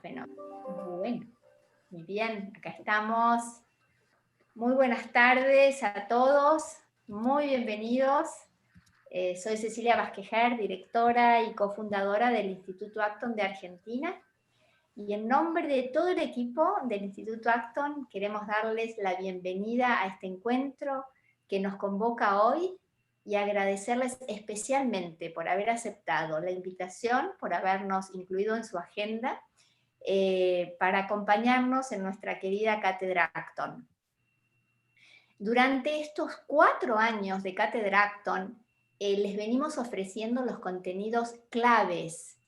Fenómeno. Bueno, muy bien, acá estamos. Muy buenas tardes a todos, muy bienvenidos. Soy Cecilia Vázquez, directora y cofundadora del Instituto Acton de Argentina. Y en nombre de todo el equipo del Instituto Acton queremos darles la bienvenida a este encuentro que nos convoca hoy y agradecerles especialmente por haber aceptado la invitación, por habernos incluido en su agenda para acompañarnos en nuestra querida Cátedra Acton. Durante estos 4 años de Cátedra Acton les venimos ofreciendo los contenidos claves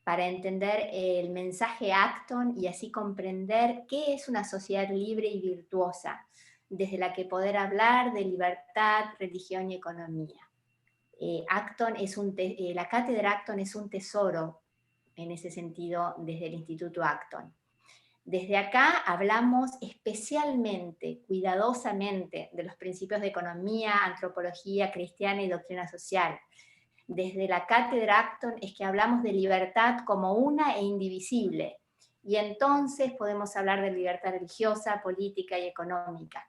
para entender el mensaje Acton y así comprender qué es una sociedad libre y virtuosa, desde la que poder hablar de libertad, religión y economía. La Cátedra Acton es un tesoro en ese sentido desde el Instituto Acton. Desde acá hablamos especialmente, cuidadosamente, de los principios de economía, antropología cristiana y doctrina social. Desde la Cátedra Acton es que hablamos de libertad como una e indivisible, y entonces podemos hablar de libertad religiosa, política y económica.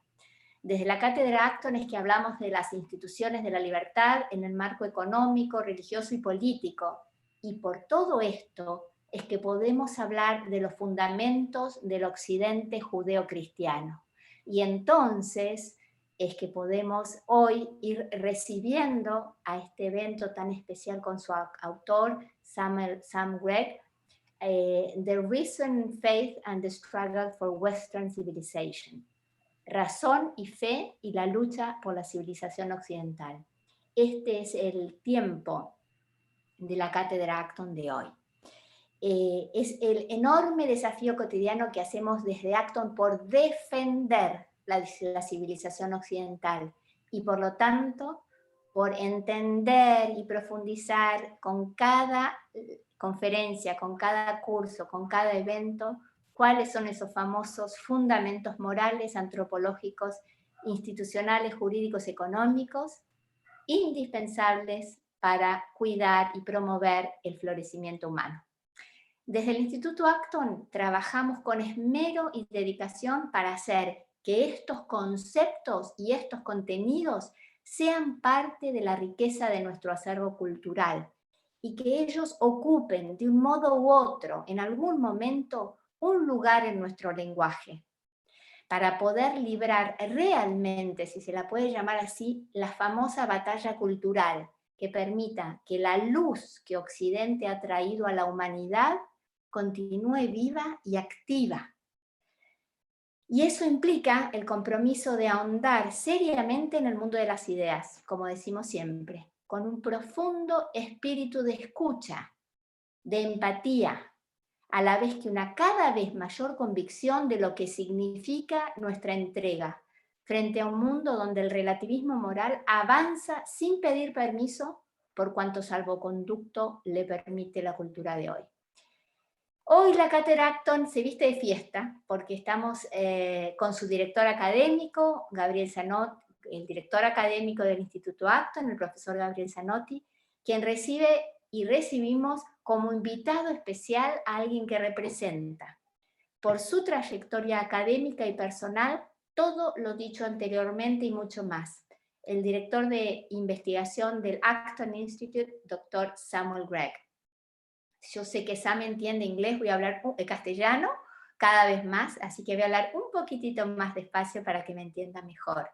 Desde la Cátedra Acton es que hablamos de las instituciones de la libertad en el marco económico, religioso y político, y por todo esto es que podemos hablar de los fundamentos del occidente judeo-cristiano. Y entonces es que podemos hoy ir recibiendo a este evento tan especial con su autor, Gregg, The Reason, Faith and the Struggle for Western Civilization. Razón y fe y la lucha por la civilización occidental. Este es el tiempo de la Cátedra Acton de hoy. Es el enorme desafío cotidiano que hacemos desde Acton por defender la civilización occidental y por lo tanto por entender y profundizar con cada conferencia, con cada curso, con cada evento, cuáles son esos famosos fundamentos morales, antropológicos, institucionales, jurídicos, económicos, indispensables para cuidar y promover el florecimiento humano. Desde el Instituto Acton trabajamos con esmero y dedicación para hacer que estos conceptos y estos contenidos sean parte de la riqueza de nuestro acervo cultural y que ellos ocupen de un modo u otro, en algún momento, un lugar en nuestro lenguaje, para poder librar realmente, si se la puede llamar así, la famosa batalla cultural que permita que la luz que Occidente ha traído a la humanidad continúe viva y activa. Y eso implica el compromiso de ahondar seriamente en el mundo de las ideas, como decimos siempre, con un profundo espíritu de escucha, de empatía, a la vez que una cada vez mayor convicción de lo que significa nuestra entrega frente a un mundo donde el relativismo moral avanza sin pedir permiso por cuanto salvoconducto le permite la cultura de hoy. Hoy la Cátedra Acton se viste de fiesta porque estamos con su director académico, Gabriel Zanotti, el director académico del Instituto Acton, el profesor Gabriel Zanotti, quien recibe y recibimos como invitado especial a alguien que representa, por su trayectoria académica y personal, todo lo dicho anteriormente y mucho más. El director de investigación del Acton Institute, Dr. Gregg. Yo sé que Sam entiende inglés, voy a hablar castellano cada vez más, así que voy a hablar un poquitito más despacio para que me entienda mejor.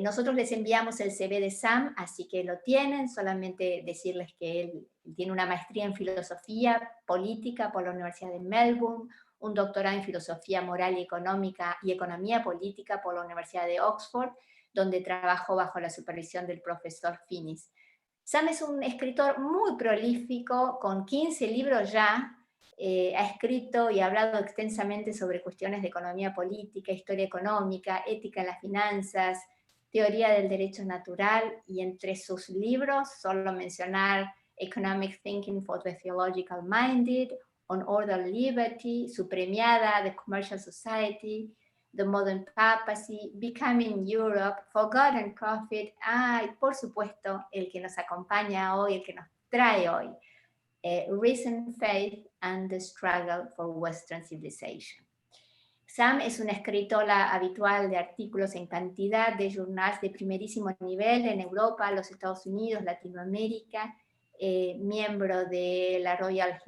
Nosotros les enviamos el CV de Sam, así que lo tienen, solamente decirles que él tiene una maestría en filosofía política por la Universidad de Melbourne, un doctorado en filosofía moral y económica y economía política por la Universidad de Oxford, donde trabajó bajo la supervisión del profesor Finis. Sam es un escritor muy prolífico, con 15 libros ya, ha escrito y hablado extensamente sobre cuestiones de economía política, historia económica, ética en las finanzas, teoría del derecho natural, y entre sus libros solo mencionar Economic Thinking for the Theological Minded, On Order Liberty, su premiada The Commercial Society, The Modern Papacy, Becoming Europe, For God and Profit, y por supuesto el que nos acompaña hoy, el que nos trae hoy, Reason, Faith and the Struggle for Western Civilization. Sam es una escritora habitual de artículos en cantidad de journals de primerísimo nivel en Europa, los Estados Unidos, Latinoamérica, miembro de la Royal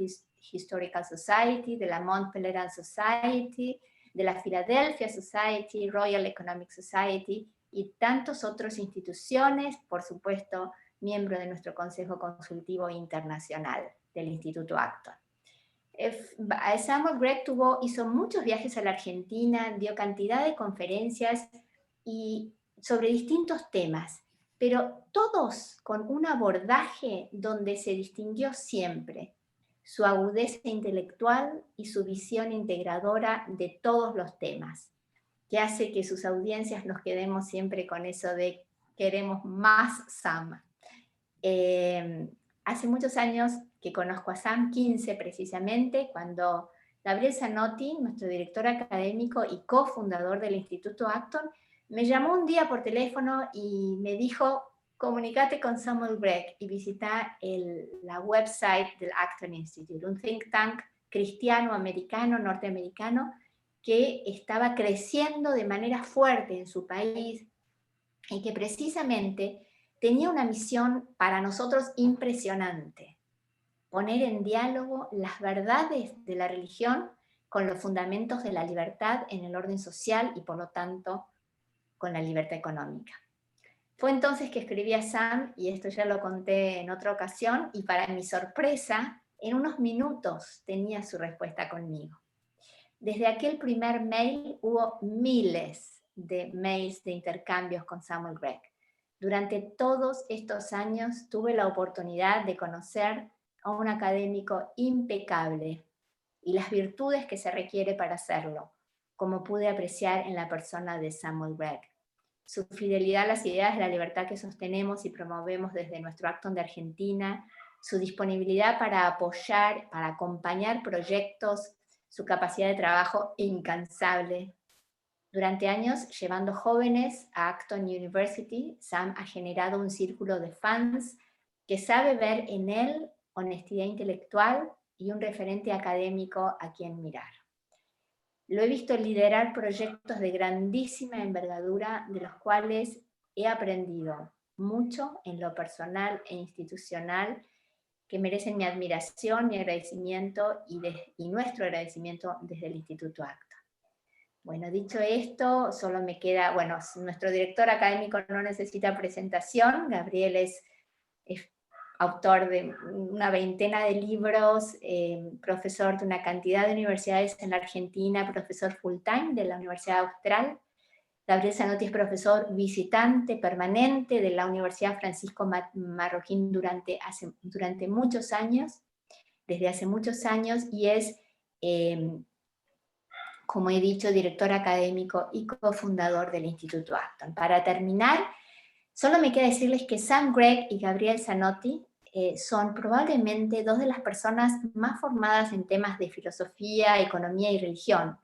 Historical Society, de la Mont Pelerin Society, de la Philadelphia Society, Royal Economic Society y tantas otras instituciones, por supuesto, miembro de nuestro Consejo Consultivo Internacional del Instituto Acton. Samuel Gregg hizo muchos viajes a la Argentina, dio cantidad de conferencias y sobre distintos temas, pero todos con un abordaje donde se distinguió siempre su agudeza intelectual y su visión integradora de todos los temas, que hace que sus audiencias nos quedemos siempre con eso de queremos más Sam. Hace muchos años que conozco a Sam, 15 precisamente, cuando Gabriel Zanotti, nuestro director académico y cofundador del Instituto Acton, me llamó un día por teléfono y me dijo, comunícate con Samuel Gregg y visita la website del Acton Institute, un think tank cristiano-americano, norteamericano, que estaba creciendo de manera fuerte en su país y que precisamente tenía una misión para nosotros impresionante: poner en diálogo las verdades de la religión con los fundamentos de la libertad en el orden social y por lo tanto con la libertad económica. Fue entonces que escribí a Sam, y esto ya lo conté en otra ocasión, y para mi sorpresa, en unos minutos tenía su respuesta conmigo. Desde aquel primer mail hubo miles de mails de intercambios con Samuel Gregg. Durante todos estos años tuve la oportunidad de conocer a un académico impecable y las virtudes que se requiere para hacerlo, como pude apreciar en la persona de Samuel Gregg. Su fidelidad a las ideas de la libertad que sostenemos y promovemos desde nuestro Acton de Argentina, su disponibilidad para apoyar, para acompañar proyectos, su capacidad de trabajo incansable. Durante años, llevando jóvenes a Acton University, Sam ha generado un círculo de fans que sabe ver en él honestidad intelectual y un referente académico a quien mirar. Lo he visto liderar proyectos de grandísima envergadura, de los cuales he aprendido mucho en lo personal e institucional, que merecen mi admiración, mi agradecimiento y nuestro agradecimiento desde el Instituto Acton. Bueno, dicho esto, solo me queda, bueno, nuestro director académico no necesita presentación. Gabriel es autor de una veintena de libros, profesor de una cantidad de universidades en la Argentina, profesor full time de la Universidad Austral. Gabriel Zanotti es profesor visitante permanente de la Universidad Francisco Marroquín durante muchos años, desde hace muchos años, y es, como he dicho, director académico y cofundador del Instituto Acton. Para terminar, solo me queda decirles que Sam Gregg y Gabriel Zanotti son probablemente dos de las personas más formadas en temas de filosofía, economía y religión,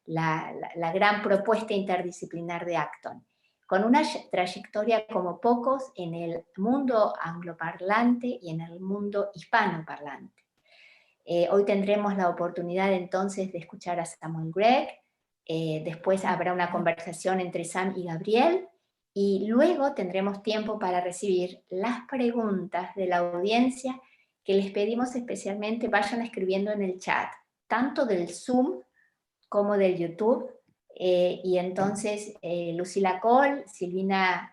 la gran propuesta interdisciplinar de Acton, con una trayectoria como pocos en el mundo angloparlante y en el mundo hispanoparlante. Hoy tendremos la oportunidad entonces de escuchar a Samuel Gregg, después habrá una conversación entre Sam y Gabriel, y luego tendremos tiempo para recibir las preguntas de la audiencia, que les pedimos especialmente vayan escribiendo en el chat, tanto del Zoom como del YouTube, y entonces Lucila Cole, Silvina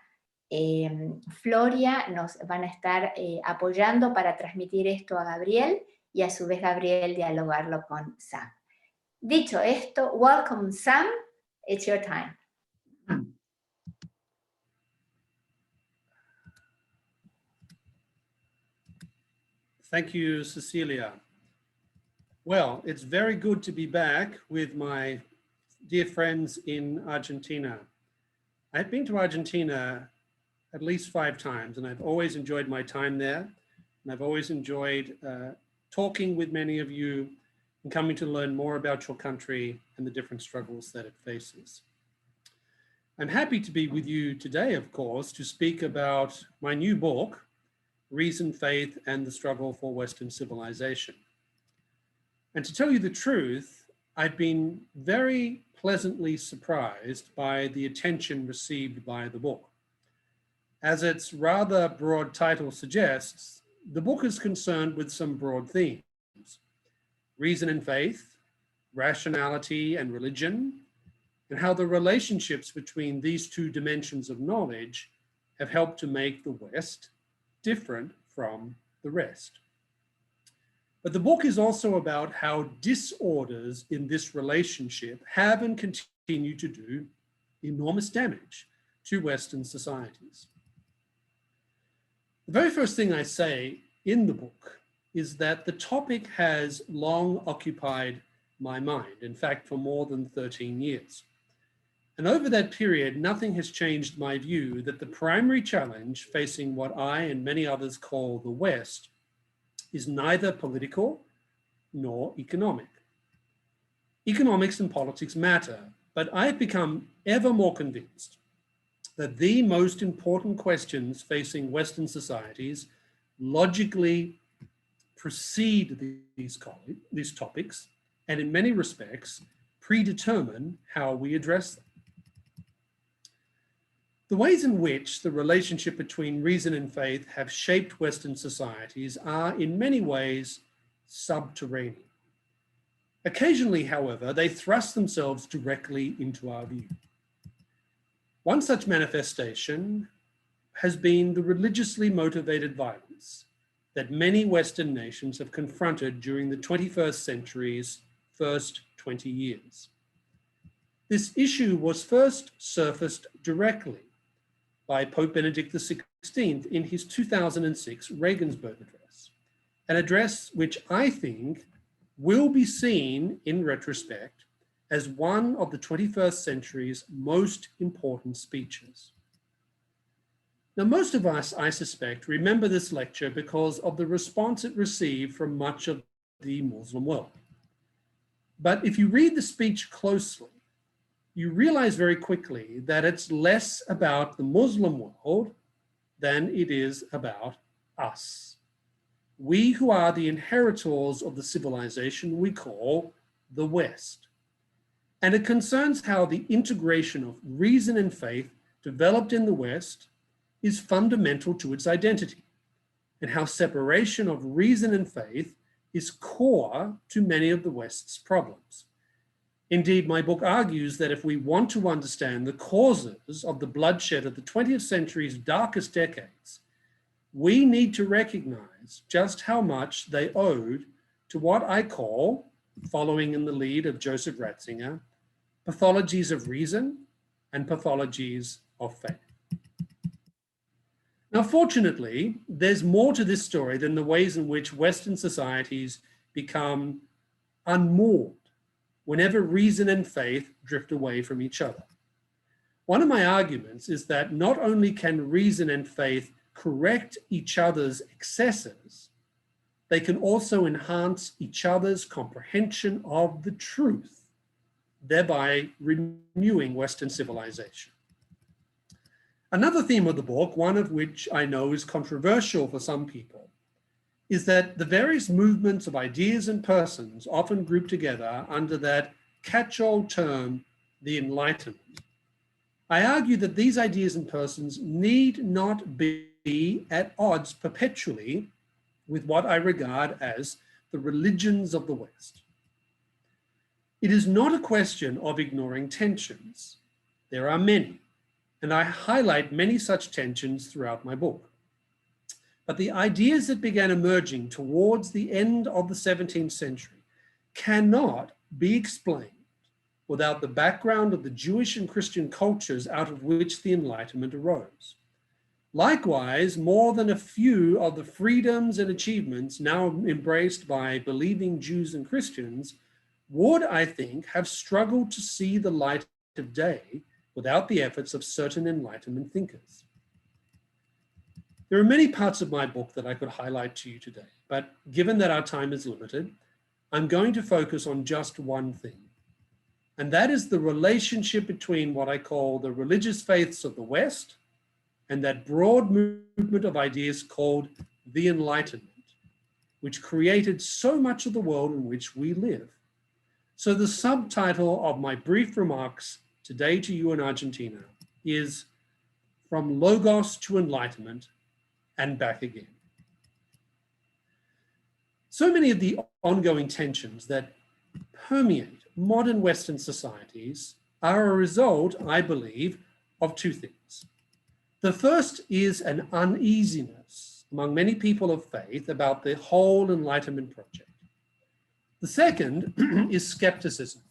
Floria nos van a estar apoyando para transmitir esto a Gabriel, y a su vez Gabriel dialogarlo con Sam. Dicho esto, welcome Sam, it's your time. Thank you, Cecilia. Well, it's very good to be back with my dear friends in Argentina. I've been to Argentina at least 5 times, and I've always enjoyed my time there. And I've always enjoyed talking with many of you and coming to learn more about your country and the different struggles that it faces. I'm happy to be with you today, of course, to speak about my new book, Reason, Faith, and the Struggle for Western Civilization. And to tell you the truth, I've been very pleasantly surprised by the attention received by the book. As its rather broad title suggests, the book is concerned with some broad themes: reason and faith, rationality and religion, and how the relationships between these two dimensions of knowledge have helped to make the West different from the rest. But the book is also about how disorders in this relationship have and continue to do enormous damage to Western societies. The very first thing I say in the book is that the topic has long occupied my mind, in fact, for more than 13 years. And over that period, nothing has changed my view that the primary challenge facing what I and many others call the West is neither political nor economic. Economics and politics matter, but I've become ever more convinced that the most important questions facing Western societies logically precede these topics, and in many respects, predetermine how we address them. The ways in which the relationship between reason and faith have shaped Western societies are in many ways subterranean. Occasionally, however, they thrust themselves directly into our view. One such manifestation has been the religiously motivated violence that many Western nations have confronted during the 21st century's first 20 years. This issue was first surfaced directly by Pope Benedict XVI in his 2006 Regensburg address, an address which I think will be seen in retrospect as one of the 21st century's most important speeches. Now, most of us, I suspect, remember this lecture because of the response it received from much of the Muslim world. But if you read the speech closely, you realize very quickly that it's less about the Muslim world than it is about us. We who are the inheritors of the civilization we call the West. And it concerns how the integration of reason and faith developed in the West is fundamental to its identity, and how separation of reason and faith is core to many of the West's problems. Indeed, my book argues that if we want to understand the causes of the bloodshed of the 20th century's darkest decades, we need to recognize just how much they owed to what I call, following in the lead of Joseph Ratzinger, pathologies of reason and pathologies of faith. Now, fortunately, there's more to this story than the ways in which Western societies become unmoored whenever reason and faith drift away from each other. One of my arguments is that not only can reason and faith correct each other's excesses, they can also enhance each other's comprehension of the truth, thereby renewing Western civilization. Another theme of the book, one of which I know is controversial for some people, is that the various movements of ideas and persons often grouped together under that catch-all term, the Enlightenment. I argue that these ideas and persons need not be at odds perpetually with what I regard as the religions of the West. It is not a question of ignoring tensions. There are many, and I highlight many such tensions throughout my book. But the ideas that began emerging towards the end of the 17th century cannot be explained without the background of the Jewish and Christian cultures out of which the Enlightenment arose. Likewise, more than a few of the freedoms and achievements now embraced by believing Jews and Christians would, I think, have struggled to see the light of day without the efforts of certain Enlightenment thinkers. There are many parts of my book that I could highlight to you today, but given that our time is limited, I'm going to focus on just one thing, and that is the relationship between what I call the religious faiths of the West and that broad movement of ideas called the Enlightenment. which created so much of the world in which we live. So the subtitle of my brief remarks today to you in Argentina is From Logos to Enlightenment and Back Again. So many of the ongoing tensions that permeate modern Western societies are a result, I believe, of two things. The first is an uneasiness among many people of faith about the whole Enlightenment project. The second is skepticism.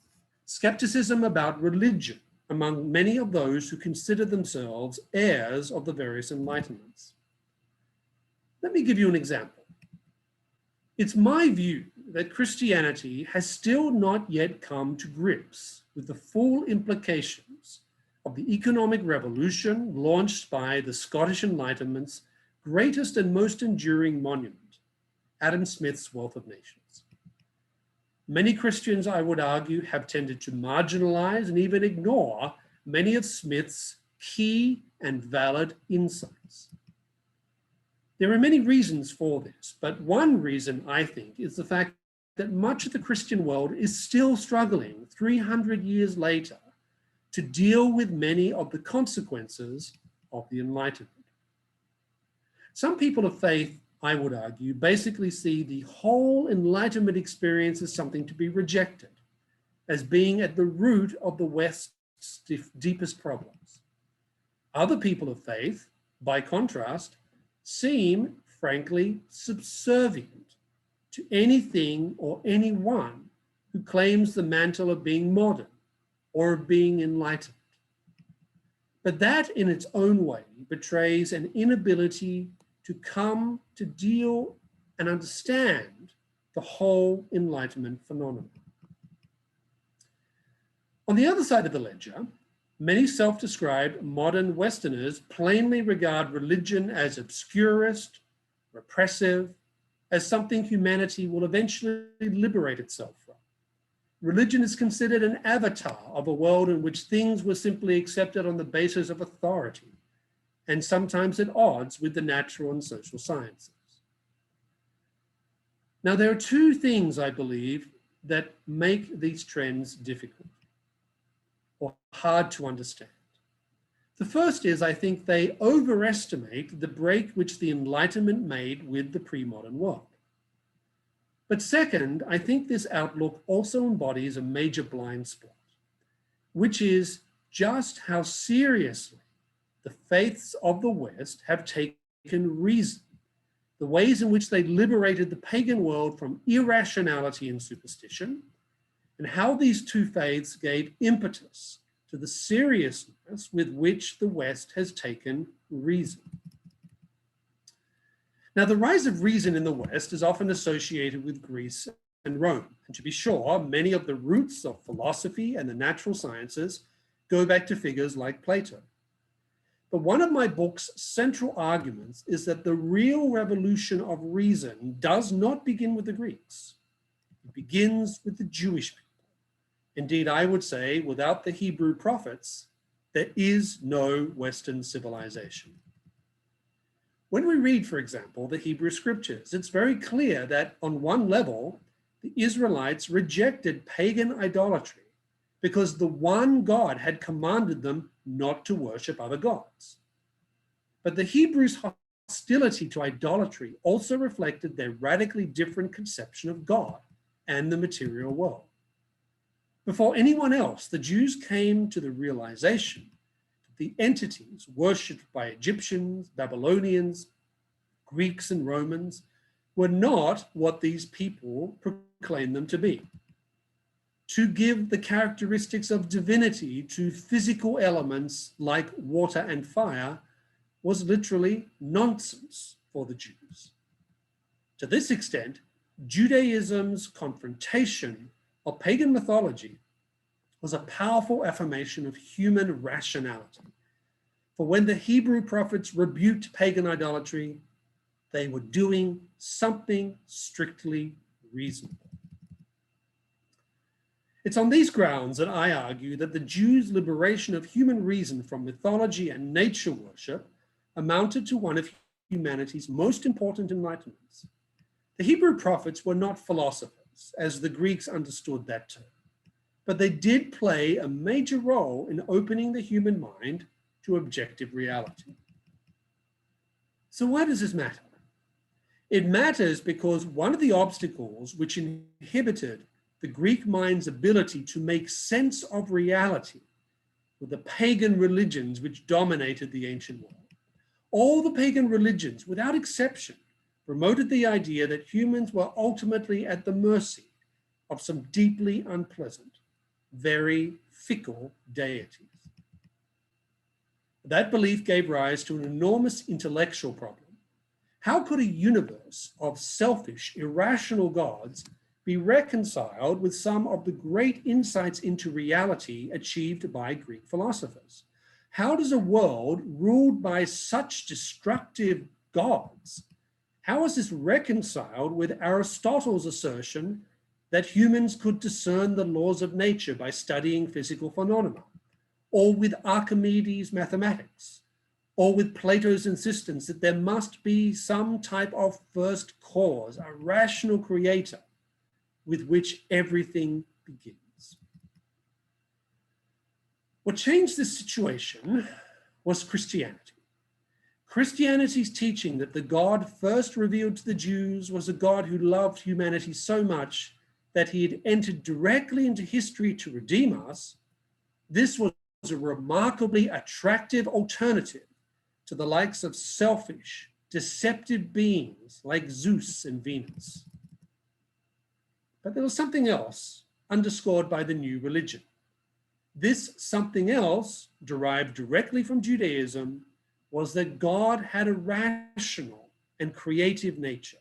Skepticism about religion among many of those who consider themselves heirs of the various Enlightenments. Let me give you an example. It's my view that Christianity has still not yet come to grips with the full implications of the economic revolution launched by the Scottish Enlightenment's greatest and most enduring monument, Adam Smith's Wealth of Nations. Many Christians, I would argue, have tended to marginalize and even ignore many of Smith's key and valid insights. There are many reasons for this, but one reason, I think, is the fact that much of the Christian world is still struggling 300 years later to deal with many of the consequences of the Enlightenment. Some people of faith, I would argue, basically see the whole Enlightenment experience as something to be rejected, as being at the root of the West's deepest problems. Other people of faith, by contrast, seem, frankly, subservient to anything or anyone who claims the mantle of being modern or of being enlightened. But that in its own way betrays an inability to come to deal and understand the whole Enlightenment phenomenon. On the other side of the ledger, many self-described modern Westerners plainly regard religion as obscurist, repressive, as something humanity will eventually liberate itself from. Religion is considered an avatar of a world in which things were simply accepted on the basis of authority, and sometimes at odds with the natural and social sciences. Now, there are two things, I believe, that make these trends difficult or hard to understand. The first is, I think they overestimate the break which the Enlightenment made with the pre-modern world. But second, I think this outlook also embodies a major blind spot, which is just how seriously the faiths of the West have taken reason, the ways in which they liberated the pagan world from irrationality and superstition, and how these two faiths gave impetus to the seriousness with which the West has taken reason. Now, the rise of reason in the West is often associated with Greece and Rome. And to be sure, many of the roots of philosophy and the natural sciences go back to figures like Plato. But one of my book's central arguments is that the real revolution of reason does not begin with the Greeks. It begins with the Jewish people. Indeed, I would say, without the Hebrew prophets, there is no Western civilization. When we read, for example, the Hebrew scriptures, it's very clear that on one level, the Israelites rejected pagan idolatry because the one God had commanded them not to worship other gods. But the Hebrews' hostility to idolatry also reflected their radically different conception of God and the material world. Before anyone else, the Jews came to the realization that the entities worshipped by Egyptians, Babylonians, Greeks, and Romans were not what these people proclaimed them to be. To give the characteristics of divinity to physical elements like water and fire was literally nonsense for the Jews. To this extent, Judaism's confrontation of pagan mythology was a powerful affirmation of human rationality. For when the Hebrew prophets rebuked pagan idolatry, they were doing something strictly reasonable. It's on these grounds that I argue that the Jews' liberation of human reason from mythology and nature worship amounted to one of humanity's most important enlightenments. The Hebrew prophets were not philosophers, as the Greeks understood that term, but they did play a major role in opening the human mind to objective reality. So why does this matter? It matters because one of the obstacles which inhibited the Greek mind's ability to make sense of reality were the pagan religions which dominated the ancient world. All the pagan religions, without exception, promoted the idea that humans were ultimately at the mercy of some deeply unpleasant, very fickle deities. That belief gave rise to an enormous intellectual problem. How could a universe of selfish, irrational gods be reconciled with some of the great insights into reality achieved by Greek philosophers? How does a world ruled by such destructive gods, how is this reconciled with Aristotle's assertion that humans could discern the laws of nature by studying physical phenomena, or with Archimedes' mathematics, or with Plato's insistence that there must be some type of first cause, a rational creator with which everything begins? What changed this situation was Christianity. Christianity's teaching that the God first revealed to the Jews was a God who loved humanity so much that he had entered directly into history to redeem us. This was a remarkably attractive alternative to the likes of selfish, deceptive beings like Zeus and Venus. But there was something else underscored by the new religion. This something else, derived directly from Judaism, was that God had a rational and creative nature.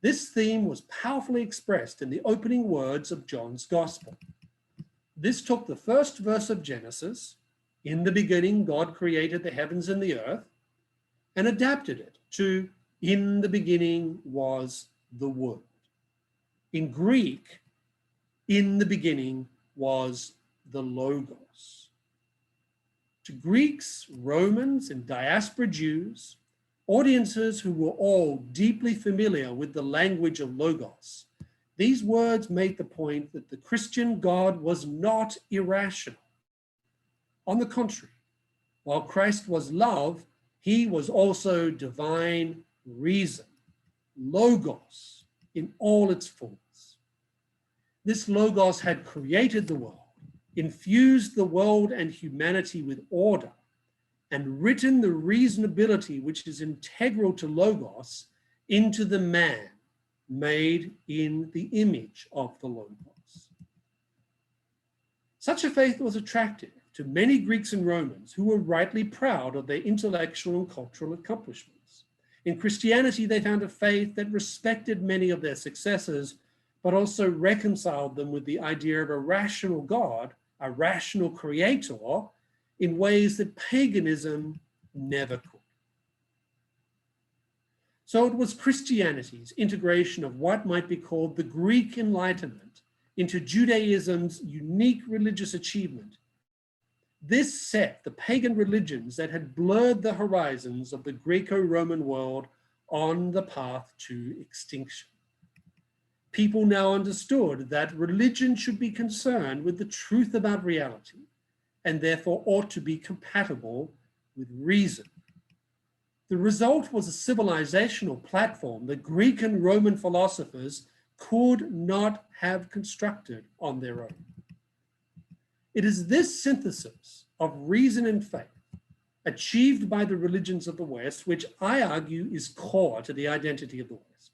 This theme was powerfully expressed in the opening words of John's Gospel. This took the first verse of Genesis, "In the beginning God created the heavens and the earth," and adapted it to "In the beginning was the Word." In Greek, "In the beginning was the Logos." To Greeks, Romans, and diaspora Jews, audiences who were all deeply familiar with the language of Logos, these words made the point that the Christian God was not irrational. On the contrary, while Christ was love, he was also divine reason, Logos in all its forms. This Logos had created the world, infused the world and humanity with order, and written the reasonability which is integral to Logos into the man made in the image of the Logos. Such a faith was attractive to many Greeks and Romans who were rightly proud of their intellectual and cultural accomplishments. In Christianity, they found a faith that respected many of their successes, but also reconciled them with the idea of a rational God, a rational creator, in ways that paganism never could. So it was Christianity's integration of what might be called the Greek Enlightenment into Judaism's unique religious achievement. This set the pagan religions that had blurred the horizons of the Greco-Roman world on the path to extinction. People now understood that religion should be concerned with the truth about reality, and therefore ought to be compatible with reason. The result was a civilizational platform that Greek and Roman philosophers could not have constructed on their own. It is this synthesis of reason and faith, achieved by the religions of the West, which I argue is core to the identity of the West.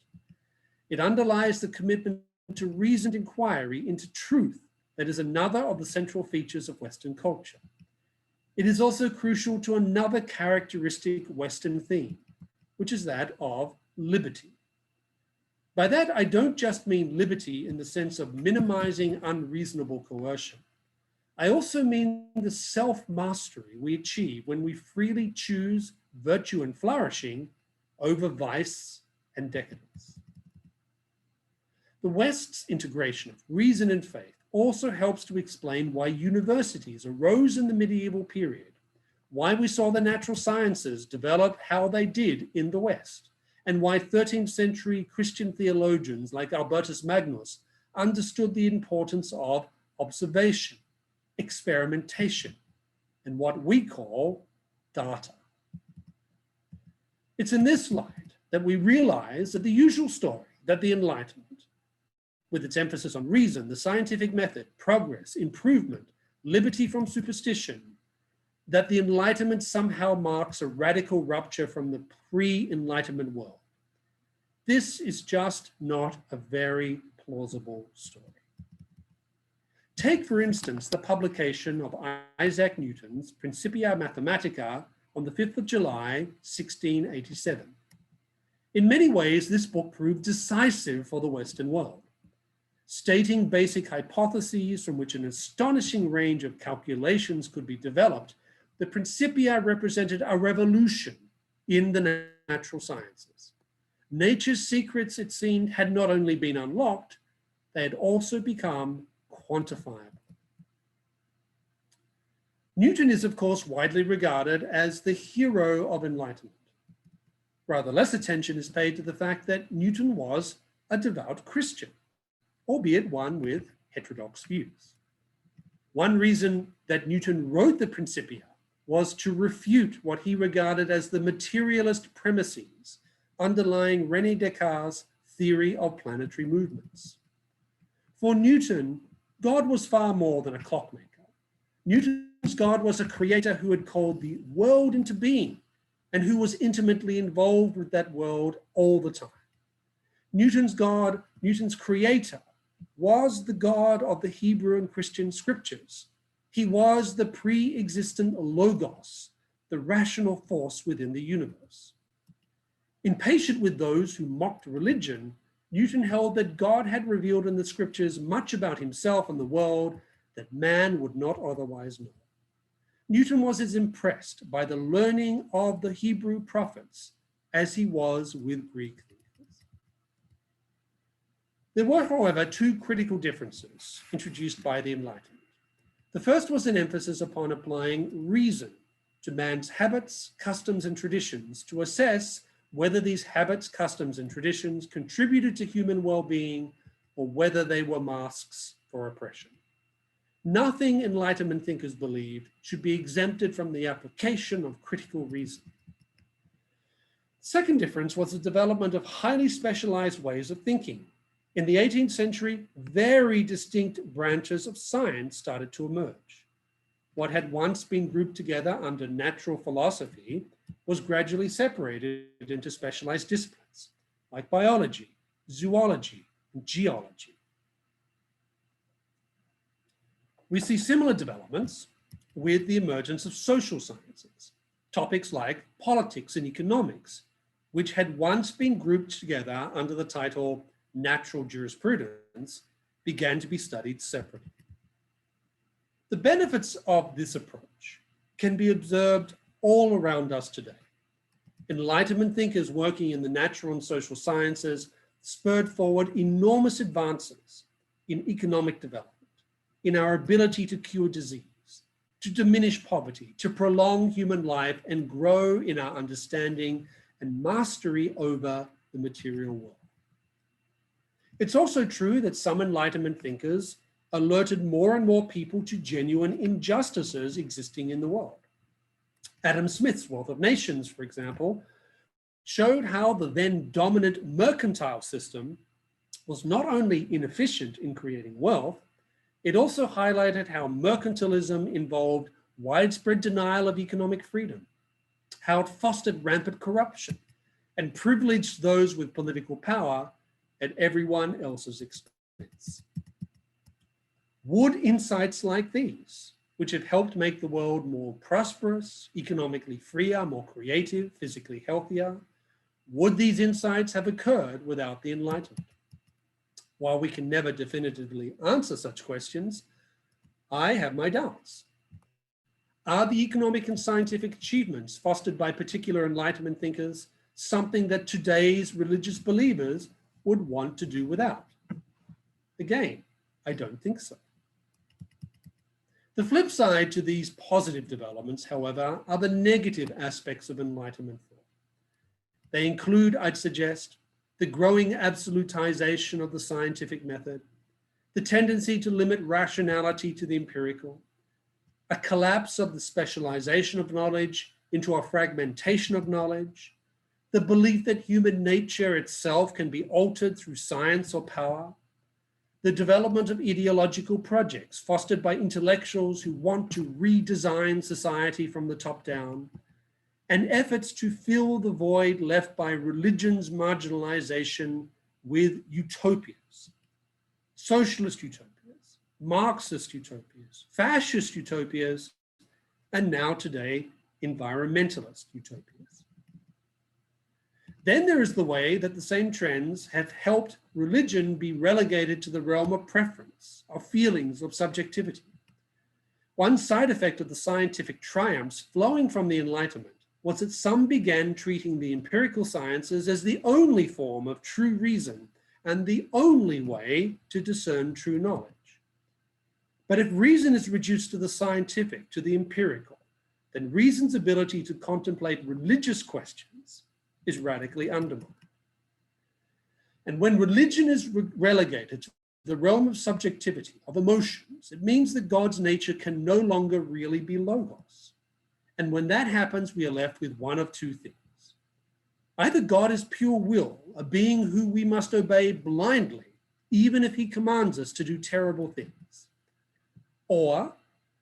It underlies the commitment to reasoned inquiry into truth that is another of the central features of Western culture. It is also crucial to another characteristic Western theme, which is that of liberty. By that, I don't just mean liberty in the sense of minimizing unreasonable coercion. I also mean the self-mastery we achieve when we freely choose virtue and flourishing over vice and decadence. The West's integration of reason and faith also helps to explain why universities arose in the medieval period, why we saw the natural sciences develop how they did in the West, and why 13th century Christian theologians like Albertus Magnus understood the importance of observation, experimentation, and what we call data. It's in this light that we realize that the usual story that the Enlightenment, with its emphasis on reason, the scientific method, progress, improvement, liberty from superstition, that the Enlightenment somehow marks a radical rupture from the pre-Enlightenment world. This is just not a very plausible story. Take, for instance, the publication of Isaac Newton's Principia Mathematica on the 5th of July, 1687. In many ways, this book proved decisive for the Western world. Stating basic hypotheses from which an astonishing range of calculations could be developed, the Principia represented a revolution in the natural sciences. Nature's secrets, it seemed, had not only been unlocked, they had also become quantifiable. Newton is, of course, widely regarded as the hero of enlightenment. Rather less attention is paid to the fact that Newton was a devout Christian, albeit one with heterodox views. One reason that Newton wrote the Principia was to refute what he regarded as the materialist premises underlying René Descartes' theory of planetary movements. For Newton, God was far more than a clockmaker. Newton's God was a creator who had called the world into being and who was intimately involved with that world all the time. Newton's God, Newton's creator, was the God of the Hebrew and Christian scriptures. He was the pre-existent logos, the rational force within the universe. Impatient with those who mocked religion, Newton held that God had revealed in the scriptures much about himself and the world that man would not otherwise know. Newton was as impressed by the learning of the Hebrew prophets as he was with Greek thinkers. There were, however, two critical differences introduced by the Enlightenment. The first was an emphasis upon applying reason to man's habits, customs, and traditions to assess whether these habits, customs, and traditions contributed to human well-being or whether they were masks for oppression. Nothing Enlightenment thinkers believed should be exempted from the application of critical reason. Second difference was the development of highly specialized ways of thinking. In the 18th century, very distinct branches of science started to emerge. What had once been grouped together under natural philosophy was gradually separated into specialized disciplines like biology, zoology, and geology. We see similar developments with the emergence of social sciences, topics like politics and economics, which had once been grouped together under the title natural jurisprudence, began to be studied separately. The benefits of this approach can be observed all around us today. Enlightenment thinkers working in the natural and social sciences spurred forward enormous advances in economic development, in our ability to cure disease, to diminish poverty, to prolong human life, and grow in our understanding and mastery over the material world. It's also true that some Enlightenment thinkers alerted more and more people to genuine injustices existing in the world. Adam Smith's Wealth of Nations, for example, showed how the then dominant mercantile system was not only inefficient in creating wealth, it also highlighted how mercantilism involved widespread denial of economic freedom, how it fostered rampant corruption and privileged those with political power at everyone else's expense. Would insights like these, which have helped make the world more prosperous, economically freer, more creative, physically healthier, would these insights have occurred without the Enlightenment? While we can never definitively answer such questions, I have my doubts. Are the economic and scientific achievements fostered by particular Enlightenment thinkers something that today's religious believers would want to do without? Again, I don't think so. The flip side to these positive developments, however, are the negative aspects of Enlightenment thought. They include, I'd suggest, the growing absolutization of the scientific method, the tendency to limit rationality to the empirical, a collapse of the specialization of knowledge into a fragmentation of knowledge, the belief that human nature itself can be altered through science or power, the development of ideological projects fostered by intellectuals who want to redesign society from the top down, and efforts to fill the void left by religion's marginalization with utopias, socialist utopias, Marxist utopias, fascist utopias, and now today, environmentalist utopias. Then there is the way that the same trends have helped religion be relegated to the realm of preference, of feelings, of subjectivity. One side effect of the scientific triumphs flowing from the Enlightenment was that some began treating the empirical sciences as the only form of true reason and the only way to discern true knowledge. But if reason is reduced to the scientific, to the empirical, then reason's ability to contemplate religious questions is radically undermined. And when religion is relegated to the realm of subjectivity, of emotions, it means that God's nature can no longer really be logos. And when that happens, we are left with one of two things. Either God is pure will, a being who we must obey blindly, even if he commands us to do terrible things. Or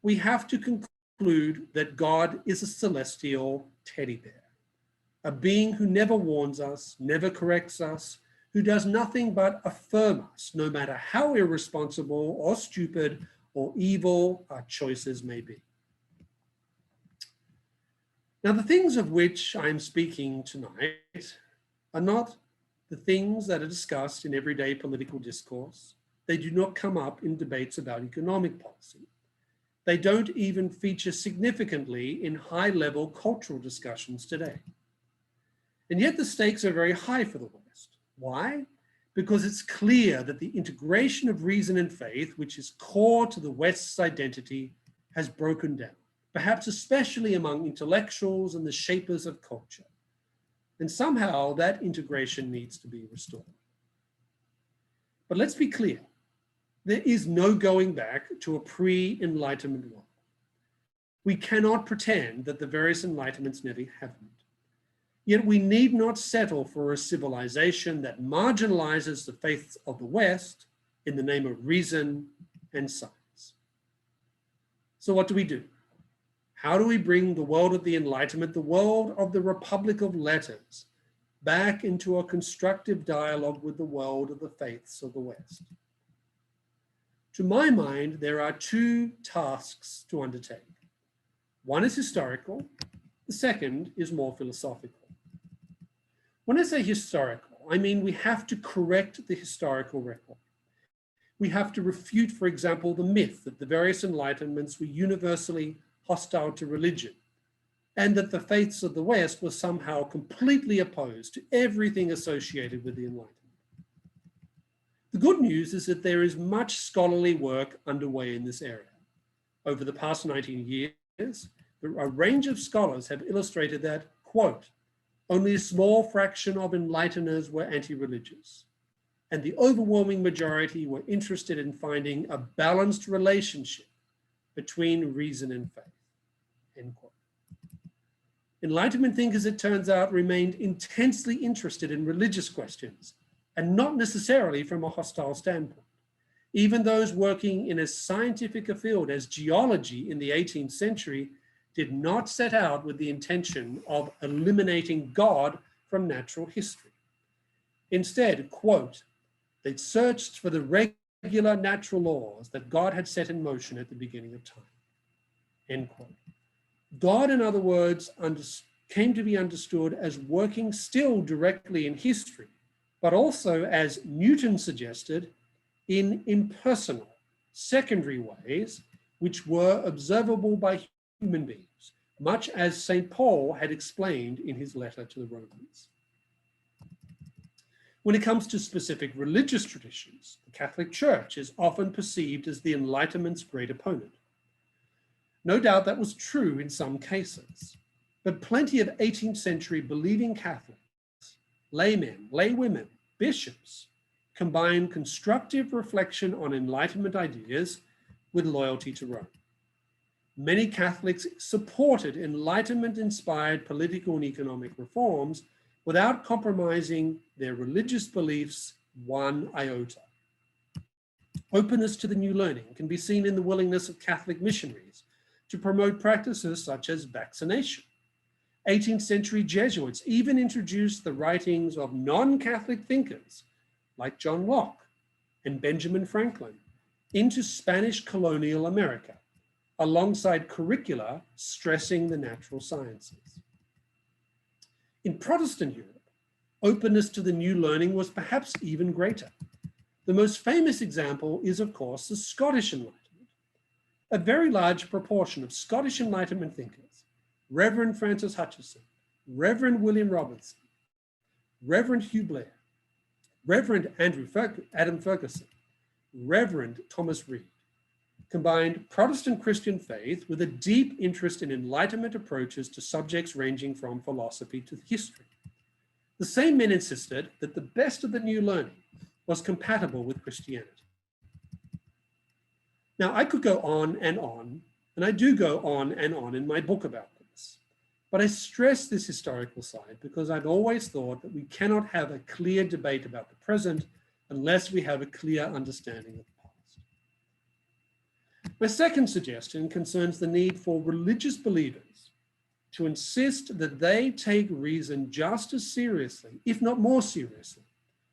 we have to conclude that God is a celestial teddy bear, a being who never warns us, never corrects us, who does nothing but affirm us, no matter how irresponsible or stupid or evil our choices may be. Now, the things of which I'm speaking tonight are not the things that are discussed in everyday political discourse. They do not come up in debates about economic policy. They don't even feature significantly in high-level cultural discussions today. And yet the stakes are very high for the West. Why? Because it's clear that the integration of reason and faith, which is core to the West's identity, has broken down, perhaps especially among intellectuals and the shapers of culture. And somehow that integration needs to be restored. But let's be clear, there is no going back to a pre-Enlightenment world. We cannot pretend that the various Enlightenments never happened. Yet we need not settle for a civilization that marginalizes the faiths of the West in the name of reason and science. So what do? How do we bring the world of the Enlightenment, the world of the Republic of Letters, back into a constructive dialogue with the world of the faiths of the West? To my mind, there are two tasks to undertake. One is historical, the second is more philosophical. When I say historical, I mean we have to correct the historical record. We have to refute, for example, the myth that the various Enlightenments were universally hostile to religion, and that the faiths of the West were somehow completely opposed to everything associated with the Enlightenment. The good news is that there is much scholarly work underway in this area. Over the past 19 years, a range of scholars have illustrated that, quote, only a small fraction of enlighteners were anti-religious, and the overwhelming majority were interested in finding a balanced relationship between reason and faith, end quote. Enlightenment thinkers, it turns out, remained intensely interested in religious questions, and not necessarily from a hostile standpoint. Even those working in as scientific a field as geology in the 18th century did not set out with the intention of eliminating God from natural history. Instead, quote, they searched for the regular natural laws that God had set in motion at the beginning of time, end quote. God, in other words, came to be understood as working still directly in history, but also, as Newton suggested, in impersonal, secondary ways, which were observable by human beings, much as St. Paul had explained in his letter to the Romans. When it comes to specific religious traditions, the Catholic Church is often perceived as the Enlightenment's great opponent. No doubt that was true in some cases, but plenty of 18th century believing Catholics laymen, laywomen, bishops combine constructive reflection on Enlightenment ideas with loyalty to Rome. Many Catholics supported Enlightenment-inspired political and economic reforms without compromising their religious beliefs one iota. Openness to the new learning can be seen in the willingness of Catholic missionaries to promote practices such as vaccination. 18th century Jesuits even introduced the writings of non-Catholic thinkers like John Locke and Benjamin Franklin into Spanish colonial America, alongside curricula stressing the natural sciences. In Protestant Europe, openness to the new learning was perhaps even greater. The most famous example is, of course, the Scottish Enlightenment. A very large proportion of Scottish Enlightenment thinkers, Reverend Francis Hutcheson, Reverend William Robertson, Reverend Hugh Blair, Reverend Adam Ferguson, Reverend Thomas Reid, combined Protestant Christian faith with a deep interest in Enlightenment approaches to subjects ranging from philosophy to history. The same men insisted that the best of the new learning was compatible with Christianity. Now, I could go on, and I do go on in my book about this, but I stress this historical side because I've always thought that we cannot have a clear debate about the present unless we have a clear understanding of the past. My second suggestion concerns the need for religious believers to insist that they take reason just as seriously, if not more seriously,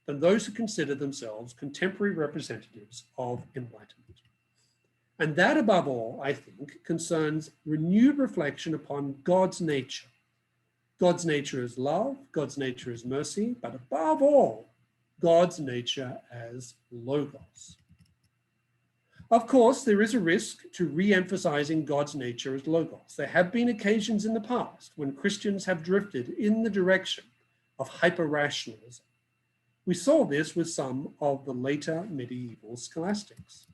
than those who consider themselves contemporary representatives of enlightenment. And that, above all, I think, concerns renewed reflection upon God's nature. God's nature is love, God's nature is mercy, but above all, God's nature as logos. Of course, there is a risk to re-emphasizing God's nature as logos. There have been occasions in the past when Christians have drifted in the direction of hyper-rationalism. We saw this with some of the later medieval scholastics.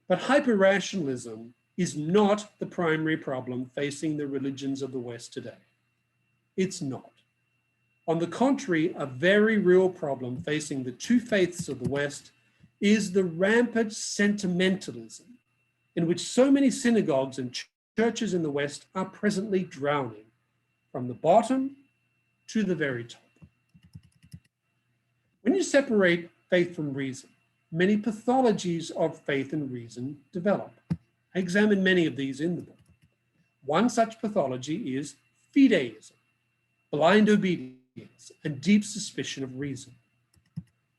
But hyper-rationalism is not the primary problem facing the religions of the West today. It's not. On the contrary, a very real problem facing the two faiths of the West is the rampant sentimentalism in which so many synagogues and churches in the West are presently drowning, from the bottom to the very top. When you separate faith from reason, many pathologies of faith and reason develop. I examine many of these in the book. One such pathology is fideism, blind obedience, and deep suspicion of reason.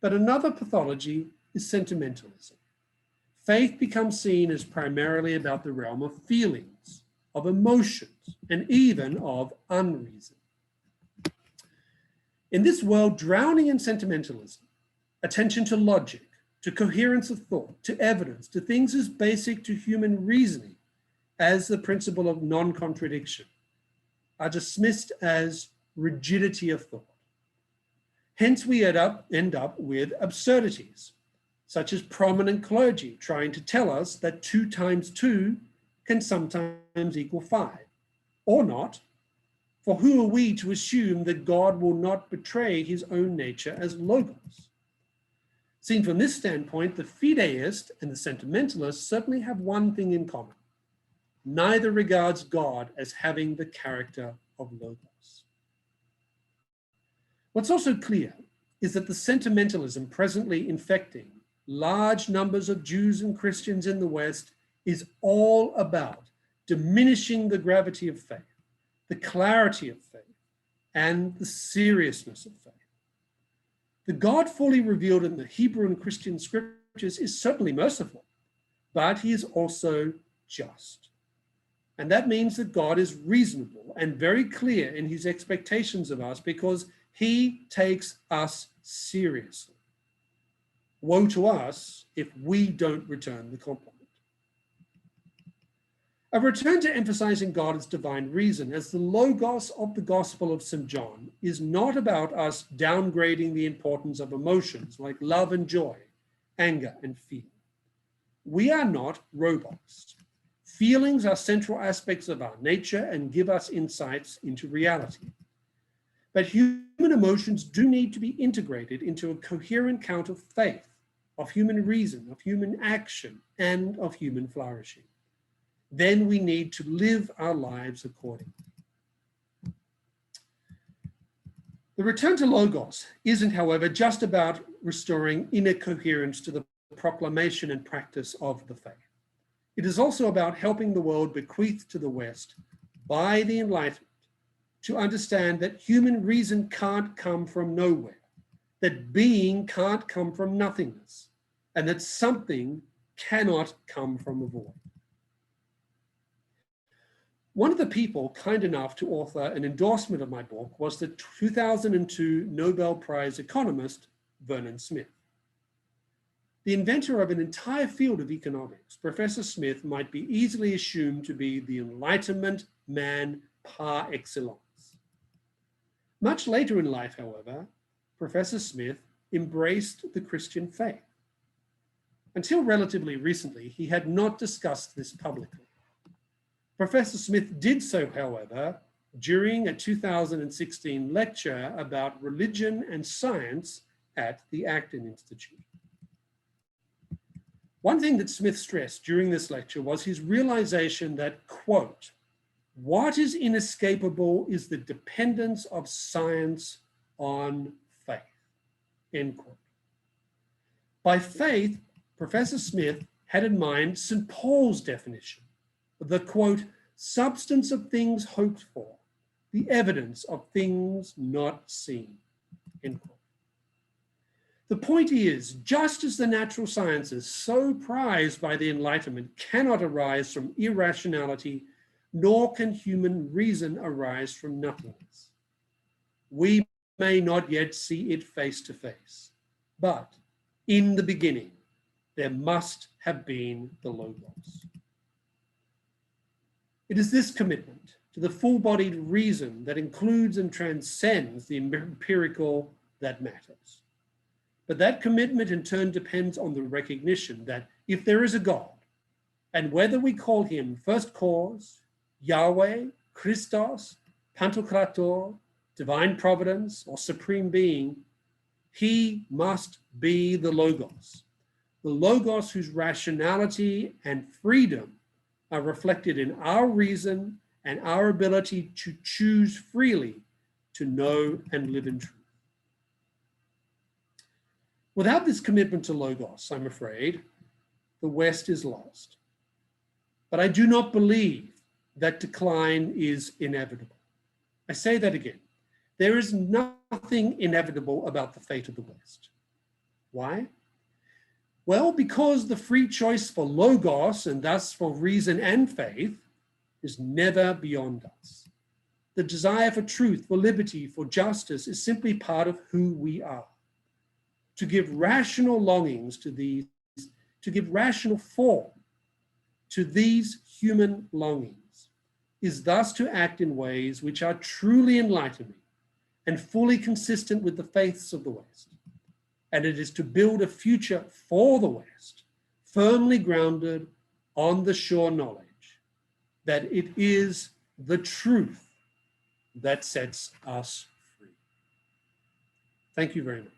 But another pathology is sentimentalism. Faith becomes seen as primarily about the realm of feelings, of emotions, and even of unreason. In this world drowning in sentimentalism, attention to logic, to coherence of thought, to evidence, to things as basic to human reasoning as the principle of non-contradiction, are dismissed as rigidity of thought. Hence, we end up with absurdities, such as prominent clergy trying to tell us that 2 times 2 can sometimes equal 5, or not. For who are we to assume that God will not betray his own nature as logos? Seen from this standpoint, the fideist and the sentimentalist certainly have one thing in common. Neither regards God as having the character of logos. What's also clear is that the sentimentalism presently infecting large numbers of Jews and Christians in the West is all about diminishing the gravity of faith, the clarity of faith, and the seriousness of faith. The God fully revealed in the Hebrew and Christian scriptures is certainly merciful, but he is also just. And that means that God is reasonable and very clear in his expectations of us because he takes us seriously. Woe to us if we don't return the compliment. A return to emphasizing God as divine reason as the logos of the Gospel of St. John is not about us downgrading the importance of emotions like love and joy, anger and fear. We are not robots. Feelings are central aspects of our nature and give us insights into reality. But human emotions do need to be integrated into a coherent count of faith, of human reason, of human action, and of human flourishing. Then we need to live our lives accordingly. The return to Logos isn't, however, just about restoring inner coherence to the proclamation and practice of the faith. It is also about helping the world bequeathed to the West by the Enlightenment to understand that human reason can't come from nowhere, that being can't come from nothingness, and that something cannot come from a void. One of the people kind enough to author an endorsement of my book was the 2002 Nobel Prize economist, Vernon Smith. The inventor of an entire field of economics, Professor Smith might be easily assumed to be the Enlightenment man par excellence. Much later in life, however, Professor Smith embraced the Christian faith. Until relatively recently, he had not discussed this publicly. Professor Smith did so, however, during a 2016 lecture about religion and science at the Acton Institute. One thing that Smith stressed during this lecture was his realization that, quote, what is inescapable is the dependence of science on faith, end quote. By faith, Professor Smith had in mind St. Paul's definition, the, quote, substance of things hoped for, the evidence of things not seen, end quote. The point is, just as the natural sciences, so prized by the Enlightenment, cannot arise from irrationality, nor can human reason arise from nothingness. We may not yet see it face to face, but in the beginning, there must have been the Logos. It is this commitment to the full-bodied reason that includes and transcends the empirical that matters. But that commitment in turn depends on the recognition that if there is a God, and whether we call him first cause, Yahweh, Christos, Pantocrator, divine providence, or supreme being, he must be the Logos whose rationality and freedom are reflected in our reason and our ability to choose freely to know and live in truth. Without this commitment to Logos, I'm afraid, the West is lost. But I do not believe that decline is inevitable. I say that again. There is nothing inevitable about the fate of the West. Why? Well, because the free choice for Logos, and thus for reason and faith, is never beyond us. The desire for truth, for liberty, for justice is simply part of who we are. To give rational longings to these, to give rational form to these human longings, is thus to act in ways which are truly enlightening and fully consistent with the faiths of the West. And it is to build a future for the West, firmly grounded on the sure knowledge that it is the truth that sets us free. Thank you very much.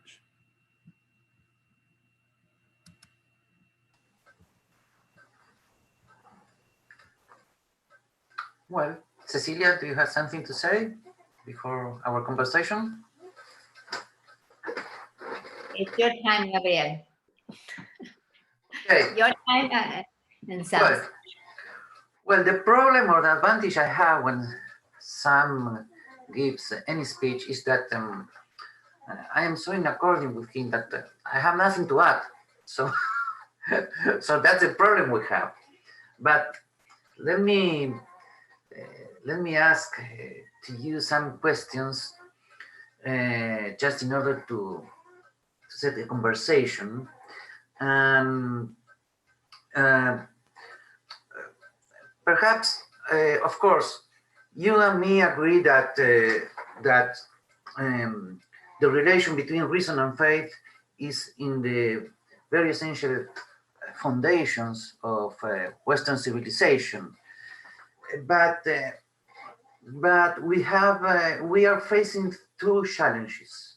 Well, Cecilia, do you have something to say before our conversation? It's your time, Gabriel. Okay. Your time and Sam. Well, the problem or the advantage I have when Sam gives any speech is that I am so in accord with him that I have nothing to add. So, so that's the problem we have. But let me ask to you some questions just in order to set the conversation. Perhaps, of course, you and me agree that the relation between reason and faith is in the very essential foundations of Western civilization. But but we are facing two challenges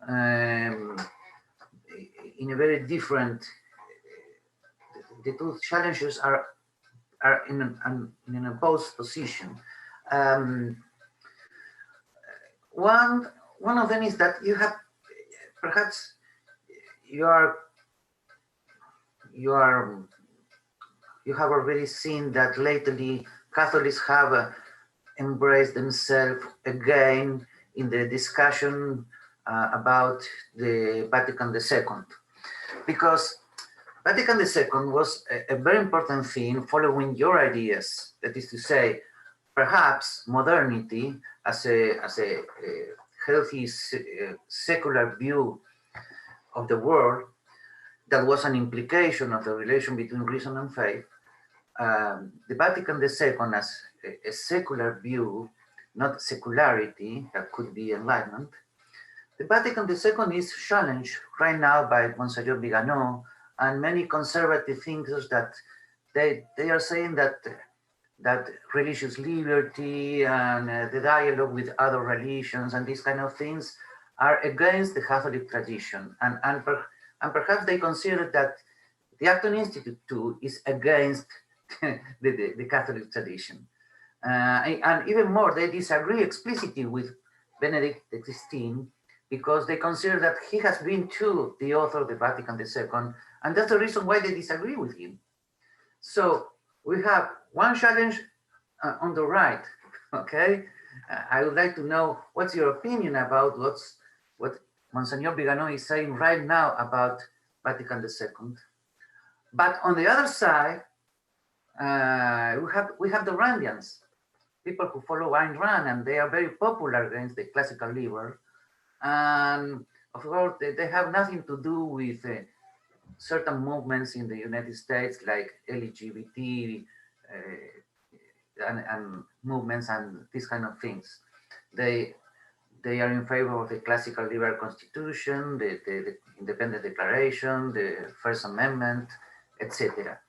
in a very different. The two challenges are in an opposed position. One of them is that you have perhaps you have already seen that lately Catholics have embraced themselves again in the discussion about the Vatican II, because Vatican II was a very important thing following your ideas. That is to say, perhaps modernity as a healthy secular view of the world that was an implication of the relation between reason and faith. The Vatican II as a secular view, not secularity, that could be enlightenment. The Vatican II is challenged right now by Monsignor Vigano and many conservative thinkers that they are saying that religious liberty and the dialogue with other religions and these kind of things are against the Catholic tradition. And perhaps they consider that the Acton Institute too is against the Catholic tradition. And even more, they disagree explicitly with Benedict XVI because they consider that he has been too the author of the Vatican II, and that's the reason why they disagree with him. So we have one challenge on the right, okay? I would like to know what's your opinion about what Monsignor Vigano is saying right now about Vatican II. But on the other side, we have the Randians, people who follow Ayn Rand, and they are very popular against the classical liberal. And of course, they have nothing to do with certain movements in the United States, like LGBT and movements and these kind of things. They are in favor of the classical liberal constitution, the independent declaration, the First Amendment, etc.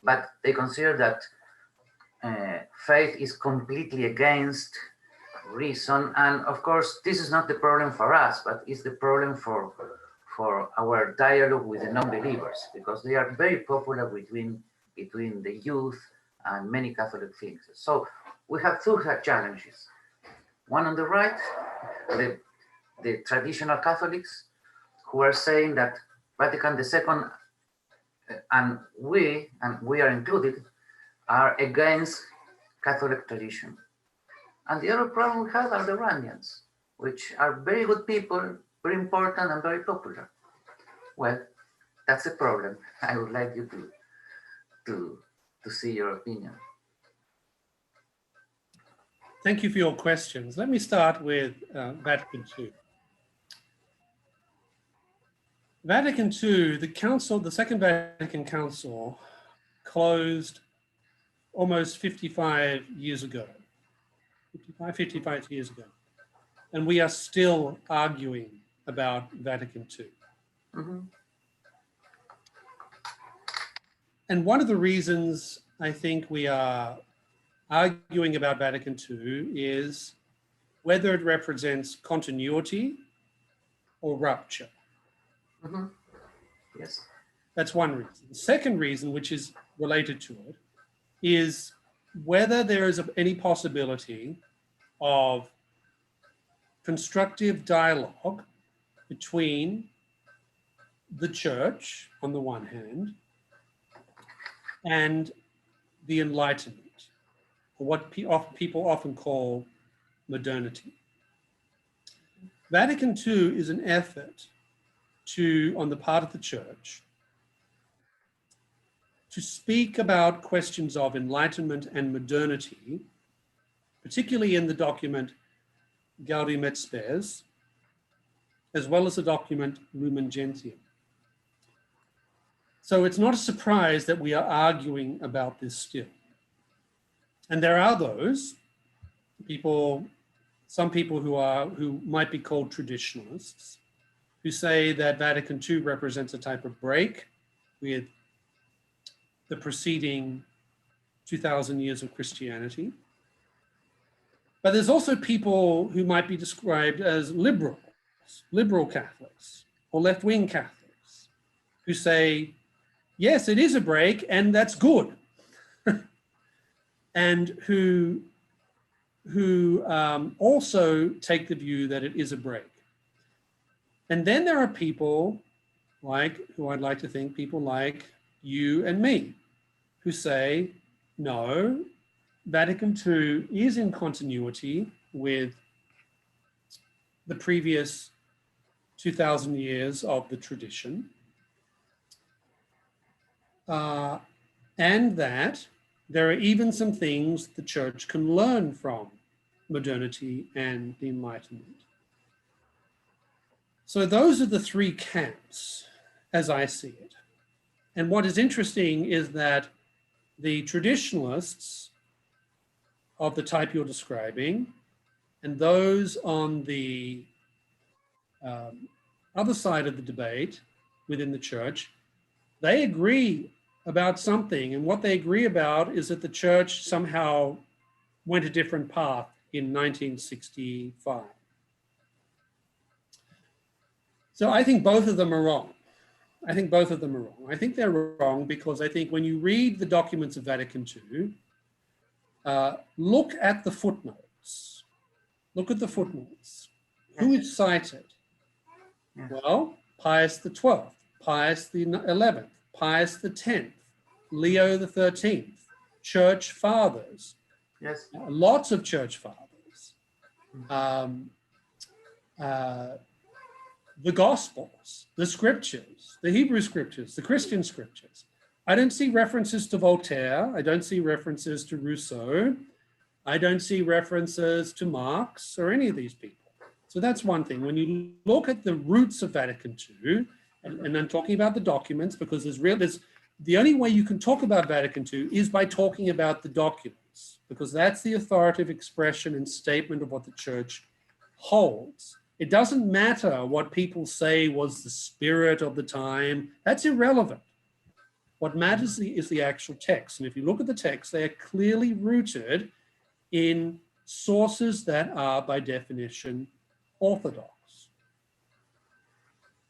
But they consider that faith is completely against reason. And of course, this is not the problem for us, but it's the problem for our dialogue with the non-believers, because they are very popular between the youth and many Catholic thinkers. So we have two challenges. One on the right, the traditional Catholics who are saying that Vatican II and we are included, are against Catholic tradition. And the other problem we have are the Randians, which are very good people, very important and very popular. Well, that's a problem. I would like you to see your opinion. Thank you for your questions. Let me start with Vatican II. Vatican II, the Second Vatican Council closed almost 55 years ago, 55 years ago. And we are still arguing about Vatican II. Mm-hmm. And one of the reasons I think we are arguing about Vatican II is whether it represents continuity or rupture. Mm-hmm. Yes. That's one reason. The second reason, which is related to it, is whether there is any possibility of constructive dialogue between the church on the one hand and the Enlightenment, or what people often call modernity. Vatican II is an effort on the part of the church, to speak about questions of enlightenment and modernity, particularly in the document Gaudium et Spes, as well as the document Lumen Gentium. So it's not a surprise that we are arguing about this still. And there are those people, some people who might be called traditionalists, who say that Vatican II represents a type of break with the preceding 2,000 years of Christianity. But there's also people who might be described as liberal Catholics or left-wing Catholics who say, yes, it is a break and that's good. And who also take the view that it is a break. And then there are people who I'd like to think, people like you and me, who say, no, Vatican II is in continuity with the previous 2,000 years of the tradition, and that there are even some things the Church can learn from modernity and the Enlightenment. So those are the three camps, as I see it. And what is interesting is that the traditionalists of the type you're describing and those on the other side of the debate within the Church, they agree about something. And what they agree about is that the Church somehow went a different path in 1965. So I think both of them are wrong. I think both of them are wrong. I think they're wrong because I think when you read the documents of Vatican II, look at the footnotes. Look at the footnotes. Who is cited? Yeah. Well, Pius XII, Pius XI, Pius X, Leo XIII, church fathers. Yes. Lots of church fathers. The Gospels, the scriptures, the Hebrew scriptures, the Christian scriptures. I don't see references to Voltaire. I don't see references to Rousseau. I don't see references to Marx or any of these people. So that's one thing. When you look at the roots of Vatican II, and I'm talking about the documents because the only way you can talk about Vatican II is by talking about the documents, because that's the authoritative expression and statement of what the Church holds. It doesn't matter what people say was the spirit of the time. That's irrelevant. What matters is the actual text. And if you look at the text, they are clearly rooted in sources that are, by definition, orthodox.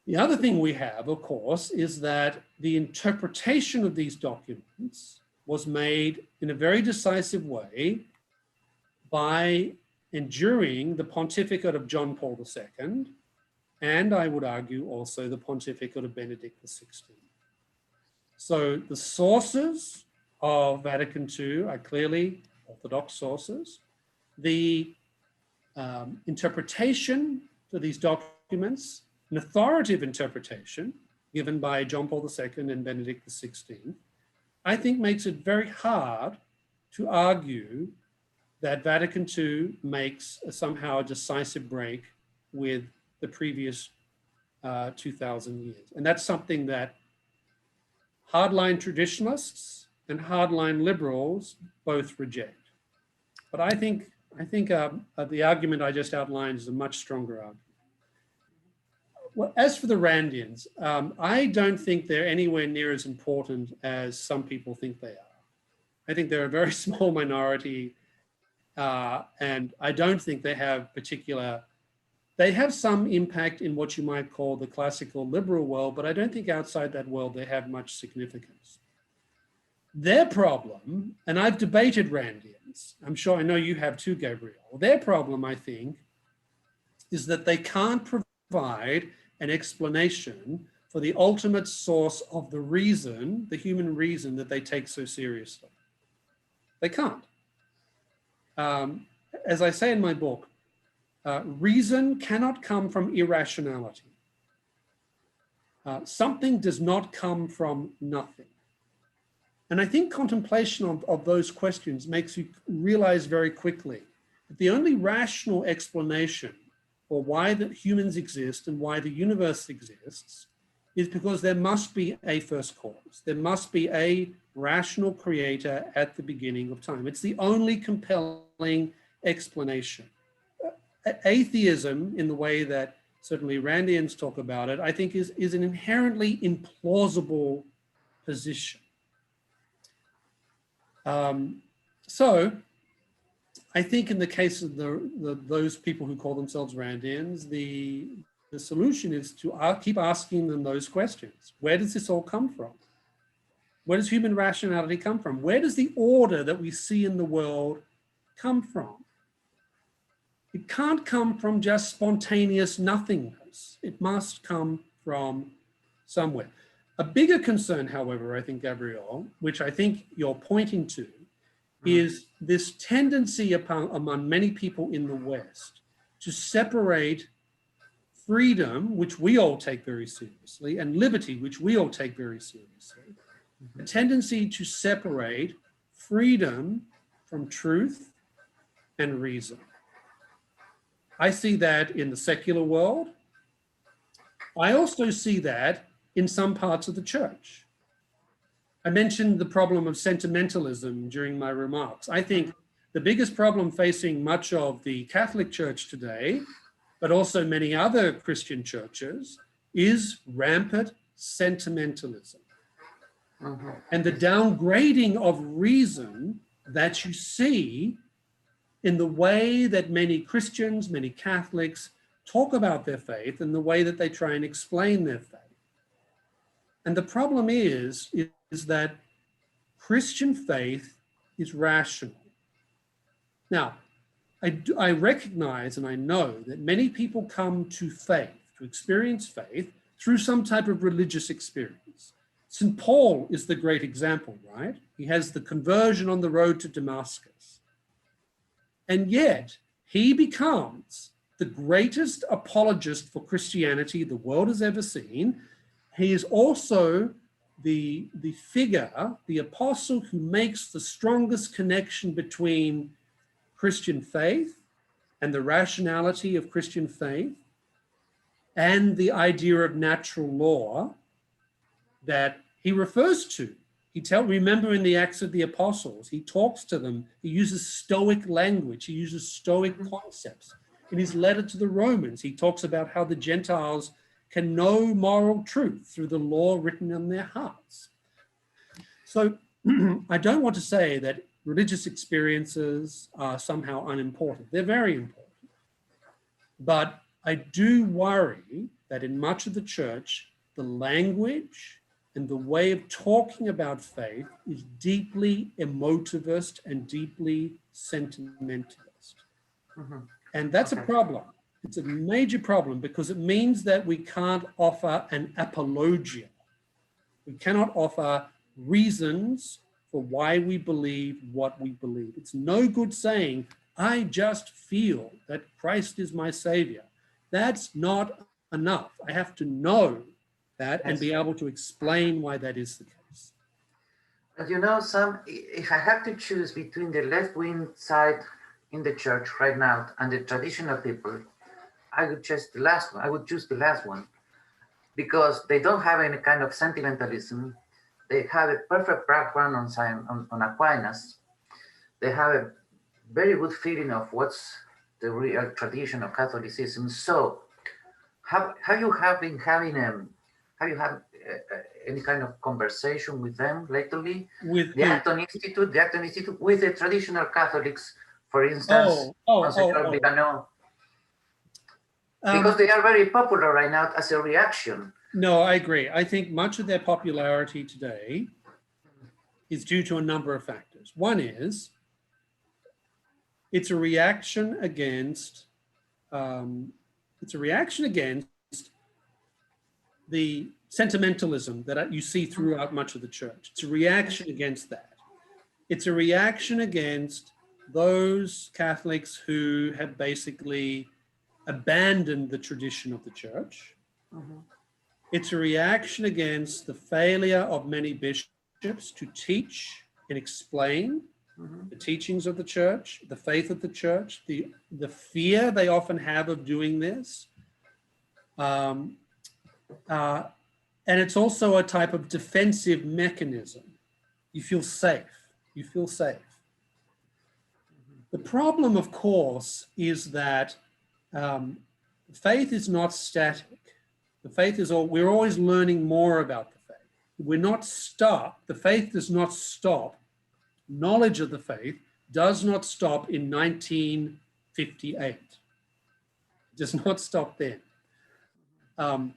The other thing we have, of course, is that the interpretation of these documents was made in a very decisive way by and during the pontificate of John Paul II, and I would argue also the pontificate of Benedict XVI. So the sources of Vatican II are clearly orthodox sources. The interpretation to these documents, an authoritative interpretation given by John Paul II and Benedict XVI, I think makes it very hard to argue that Vatican II makes somehow a decisive break with the previous 2,000 years. And that's something that hardline traditionalists and hardline liberals both reject. But I think the argument I just outlined is a much stronger argument. Well, as for the Randians, I don't think they're anywhere near as important as some people think they are. I think they're a very small minority, and I don't think they have they have some impact in what you might call the classical liberal world, but I don't think outside that world they have much significance. Their problem, and I've debated Randians, I know you have too, Gabriel. Their problem, I think, is that they can't provide an explanation for the ultimate source of the reason, the human reason that they take so seriously. They can't. As I say in my book, reason cannot come from irrationality. Something does not come from nothing. And I think contemplation of those questions makes you realize very quickly that the only rational explanation for why the humans exist and why the universe exists is because there must be a first cause. There must be a rational creator at the beginning of time. It's the only compelling explanation. Atheism, in the way that certainly Randians talk about it, I think is an inherently implausible position. So I think in the case of those people who call themselves Randians, the solution is to keep asking them those questions. Where does this all come from? Where does human rationality come from? Where does the order that we see in the world come from? It can't come from just spontaneous nothingness. It must come from somewhere. A bigger concern, however, I think, Gabriel, which I think you're pointing to, is this tendency among many people in the West to separate freedom, which we all take very seriously, and liberty, which we all take very seriously. A tendency to separate freedom from truth and reason. I see that in the secular world. I also see that in some parts of the church. I mentioned the problem of sentimentalism during my remarks. I think the biggest problem facing much of the Catholic Church today, but also many other Christian churches, is rampant sentimentalism. And the downgrading of reason that you see in the way that many Christians, many Catholics talk about their faith and the way that they try and explain their faith. And the problem is that Christian faith is rational. Now, I recognize and I know that many people come to faith, to experience faith, through some type of religious experience. St. Paul is the great example, right? He has the conversion on the road to Damascus. And yet, he becomes the greatest apologist for Christianity the world has ever seen. He is also the figure, the apostle who makes the strongest connection between Christian faith and the rationality of Christian faith and the idea of natural law that he refers to. Remember in the Acts of the Apostles, he talks to them, he uses Stoic language, he uses Stoic concepts. In his letter to the Romans, he talks about how the Gentiles can know moral truth through the law written on their hearts. So I don't want to say that religious experiences are somehow unimportant. They're very important. But I do worry that in much of the church, the language and the way of talking about faith is deeply emotivist and deeply sentimentalist. And that's a problem. It's a major problem because it means that we can't offer an apologia. We cannot offer reasons for why we believe what we believe. It's no good saying, I just feel that Christ is my savior. That's not enough. I have to know that and be able to explain why that is the case. But you know, if I have to choose between the left-wing side in the church right now and the traditional people, I would choose the last one. I would choose the last one because they don't have any kind of sentimentalism. They have a perfect background on Aquinas. They have a very good feeling of what's the real tradition of Catholicism. So, have you had any kind of conversation with them lately? With the Acton Institute, with the traditional Catholics, for instance, because they are very popular right now as a reaction. No, I agree. I think much of their popularity today is due to a number of factors. One is it's a reaction against the sentimentalism that you see throughout much of the church. It's a reaction against that. It's a reaction against those Catholics who have basically abandoned the tradition of the church. It's a reaction against the failure of many bishops to teach and explain the teachings of the church, the faith of the church, the fear they often have of doing this. And it's also a type of defensive mechanism. You feel safe. You feel safe. The problem, of course, is that faith is not static. The faith is we're always learning more about the faith. We're not stuck. The faith does not stop. Knowledge of the faith does not stop in 1958. It does not stop there. And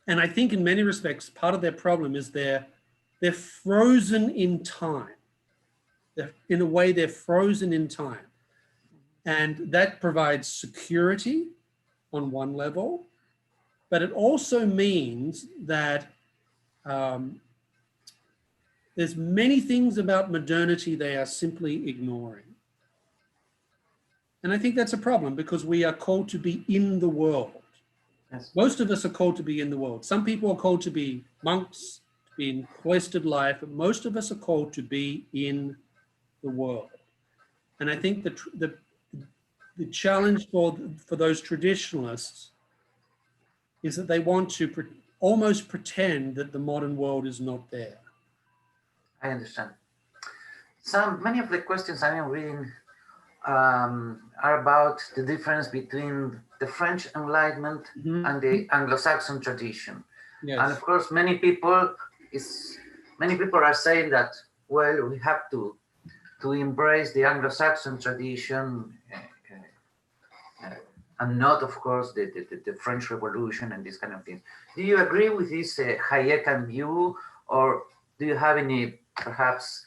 I think in many respects, part of their problem is they're frozen in time. In a way, they're frozen in time. And that provides security on one level, but it also means that there's many things about modernity they are simply ignoring. And I think that's a problem because we are called to be in the world. Yes. Most of us are called to be in the world. Some people are called to be monks, to be in cloistered life, but most of us are called to be in the world. And I think the challenge for those traditionalists is that they want to almost pretend that the modern world is not there. I understand. Many of the questions I am reading are about the difference between the French Enlightenment and the Anglo-Saxon tradition. Yes. And of course, many people are saying that, well, we have to embrace the Anglo-Saxon tradition and not, of course, the French Revolution and this kind of thing. Do you agree with this Hayekian view, or do you have any, perhaps,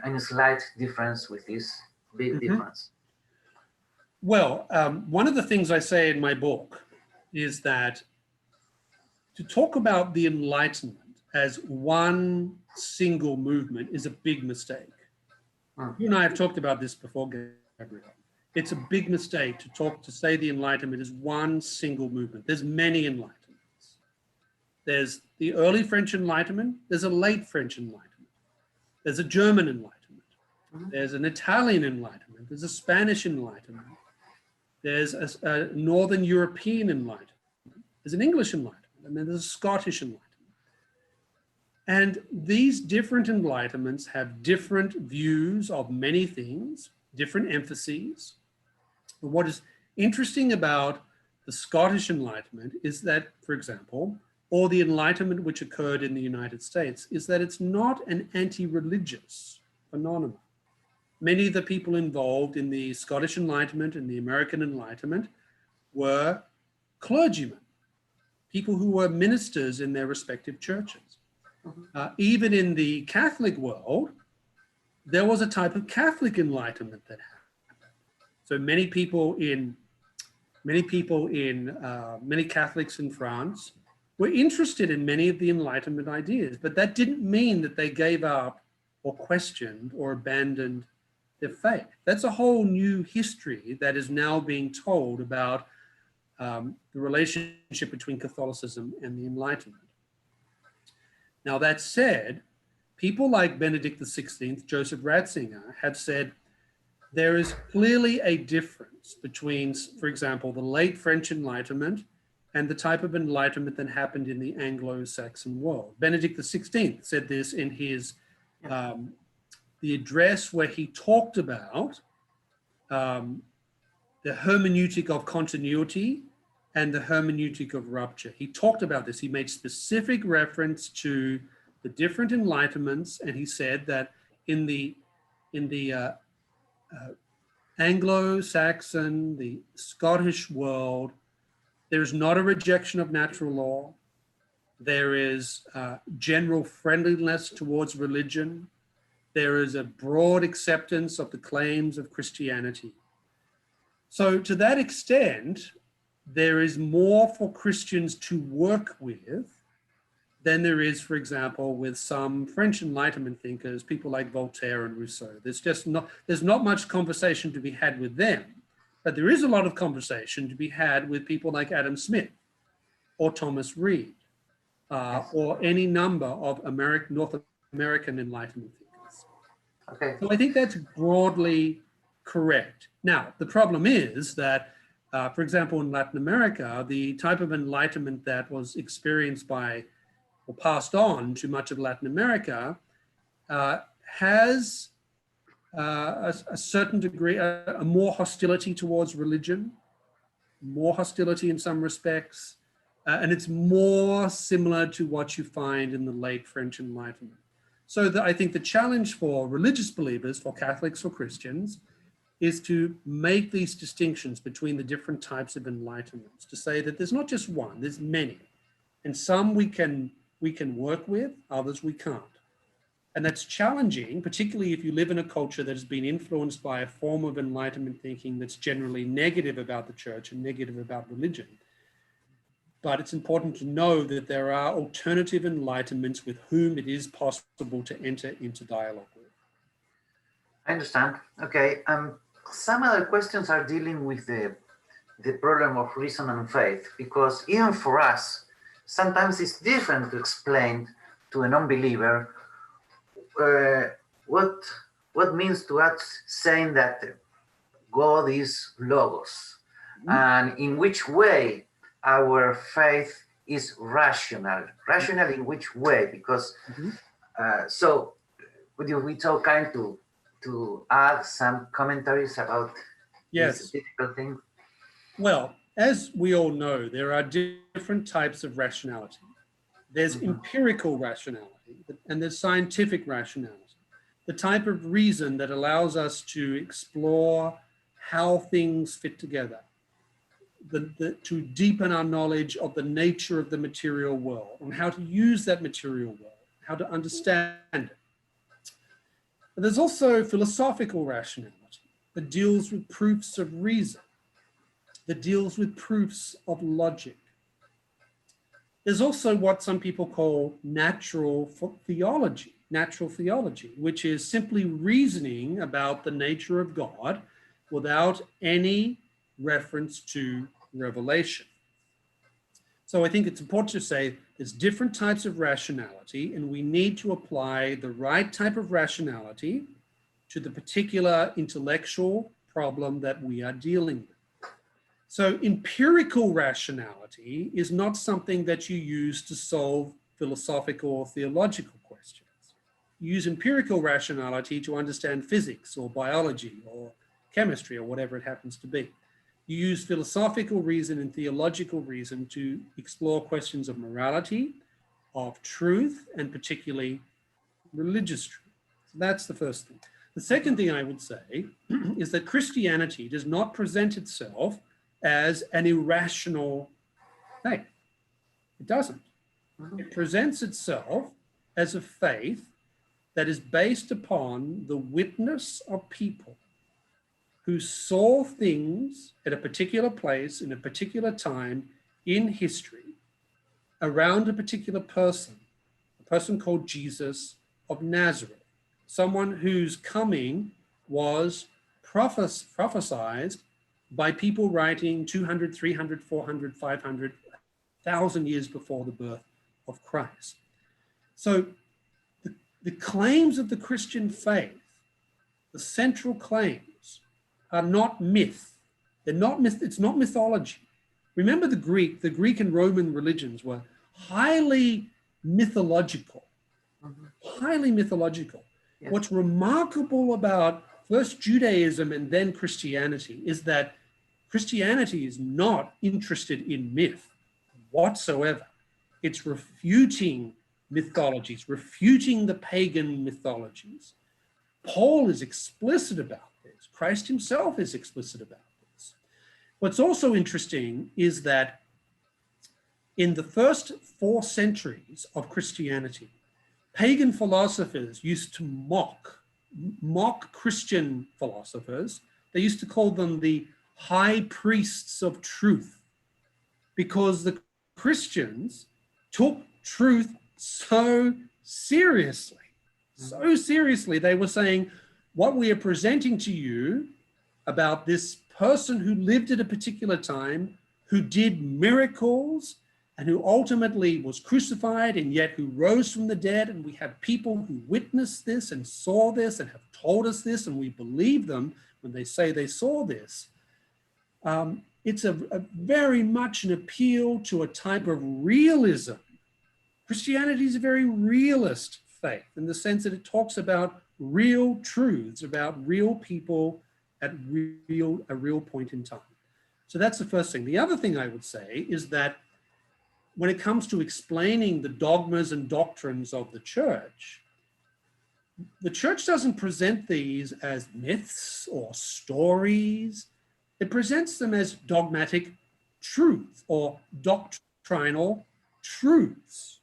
any slight difference with this big difference? Well, one of the things I say in my book is that to talk about the Enlightenment as one single movement is a big mistake. You and I have talked about this before, Gabriel. It's a big mistake to say the Enlightenment is one single movement. There's many Enlightenments. There's the early French Enlightenment. There's a late French Enlightenment. There's a German Enlightenment. There's an Italian Enlightenment. There's a Spanish Enlightenment. There's a Northern European Enlightenment. There's an English Enlightenment. And then there's a Scottish Enlightenment. And these different Enlightenments have different views of many things, different emphases. But what is interesting about the Scottish Enlightenment is that, for example, or the Enlightenment which occurred in the United States, is that it's not an anti-religious phenomenon. Many of the people involved in the Scottish Enlightenment and the American Enlightenment were clergymen, people who were ministers in their respective churches. Even in the Catholic world, there was a type of Catholic Enlightenment that happened. So many Catholics in France were interested in many of the Enlightenment ideas, but that didn't mean that they gave up or questioned or abandoned their faith. That's a whole new history that is now being told about the relationship between Catholicism and the Enlightenment. Now, that said, people like Benedict XVI, Joseph Ratzinger, have said there is clearly a difference between, for example, the late French Enlightenment and the type of Enlightenment that happened in the Anglo-Saxon world. Benedict XVI said this in his the address where he talked about the hermeneutic of continuity and the hermeneutic of rupture. He talked about this. He made specific reference to the different Enlightenments, and he said that in the Anglo-Saxon, the Scottish world, there is not a rejection of natural law. There is general friendliness towards religion. There is a broad acceptance of the claims of Christianity. So to that extent, there is more for Christians to work with than there is, for example, with some French Enlightenment thinkers, people like Voltaire and Rousseau. There's not much conversation to be had with them, but there is a lot of conversation to be had with people like Adam Smith or Thomas Reid or any number of North American Enlightenment thinkers. Okay. So I think that's broadly correct. Now, the problem is that for example, in Latin America, the type of Enlightenment that was experienced by or passed on to much of Latin America has a certain degree, a more hostility towards religion, more hostility in some respects, and it's more similar to what you find in the late French Enlightenment. So I think the challenge for religious believers, for Catholics or Christians, is to make these distinctions between the different types of enlightenments, to say that there's not just one, there's many. And some we can work with, others we can't. And that's challenging, particularly if you live in a culture that has been influenced by a form of Enlightenment thinking that's generally negative about the church and negative about religion. But it's important to know that there are alternative enlightenments with whom it is possible to enter into dialogue with. I understand. Okay. Some other questions are dealing with the problem of reason and faith, because even for us, sometimes it's different to explain to a non-believer what means to us saying that God is logos, and in which way our faith is rational. Rational in which way? Because so would you be so kind to add some commentaries about this difficult thing? Well, as we all know, there are different types of rationality. There's empirical rationality and there's scientific rationality. The type of reason that allows us to explore how things fit together, to deepen our knowledge of the nature of the material world and how to use that material world, how to understand it. But there's also philosophical rationality that deals with proofs of reason, that deals with proofs of logic. There's also what some people call natural theology, which is simply reasoning about the nature of God without any reference to revelation. So I think it's important to say there's different types of rationality, and we need to apply the right type of rationality to the particular intellectual problem that we are dealing with. So empirical rationality is not something that you use to solve philosophical or theological questions. You use empirical rationality to understand physics or biology or chemistry or whatever it happens to be. You use philosophical reason and theological reason to explore questions of morality, of truth, and particularly religious truth. So that's the first thing. The second thing I would say is that Christianity does not present itself as an irrational faith. It doesn't. It presents itself as a faith that is based upon the witness of people who saw things at a particular place in a particular time in history around a particular person, a person called Jesus of Nazareth, someone whose coming was prophesied by people writing 200, 300, 400, 500, 1,000 years before the birth of Christ. So the claims of the Christian faith, the central claims, are not myth. They're not myth. It's not mythology. Remember the Greek and Roman religions were highly mythological, highly mythological. Yeah. What's remarkable about first Judaism and then Christianity is that Christianity is not interested in myth whatsoever. It's refuting mythologies, refuting the pagan mythologies. Paul is explicit about this. Christ himself is explicit about this. What's also interesting is that in the first 4 centuries of Christianity, pagan philosophers used to mock Christian philosophers. They used to call them the high priests of truth, because the Christians took truth so seriously. They were saying, what we are presenting to you about this person who lived at a particular time, who did miracles, and who ultimately was crucified and yet who rose from the dead, and we have people who witnessed this and saw this and have told us this, and we believe them when they say they saw this. It's a very much an appeal to a type of realism. Christianity is a very realist faith in the sense that it talks about real truths, about real people at a real point in time. So that's the first thing. The other thing I would say is that when it comes to explaining the dogmas and doctrines of the church, the church doesn't present these as myths or stories. It presents them as dogmatic truth or doctrinal truths.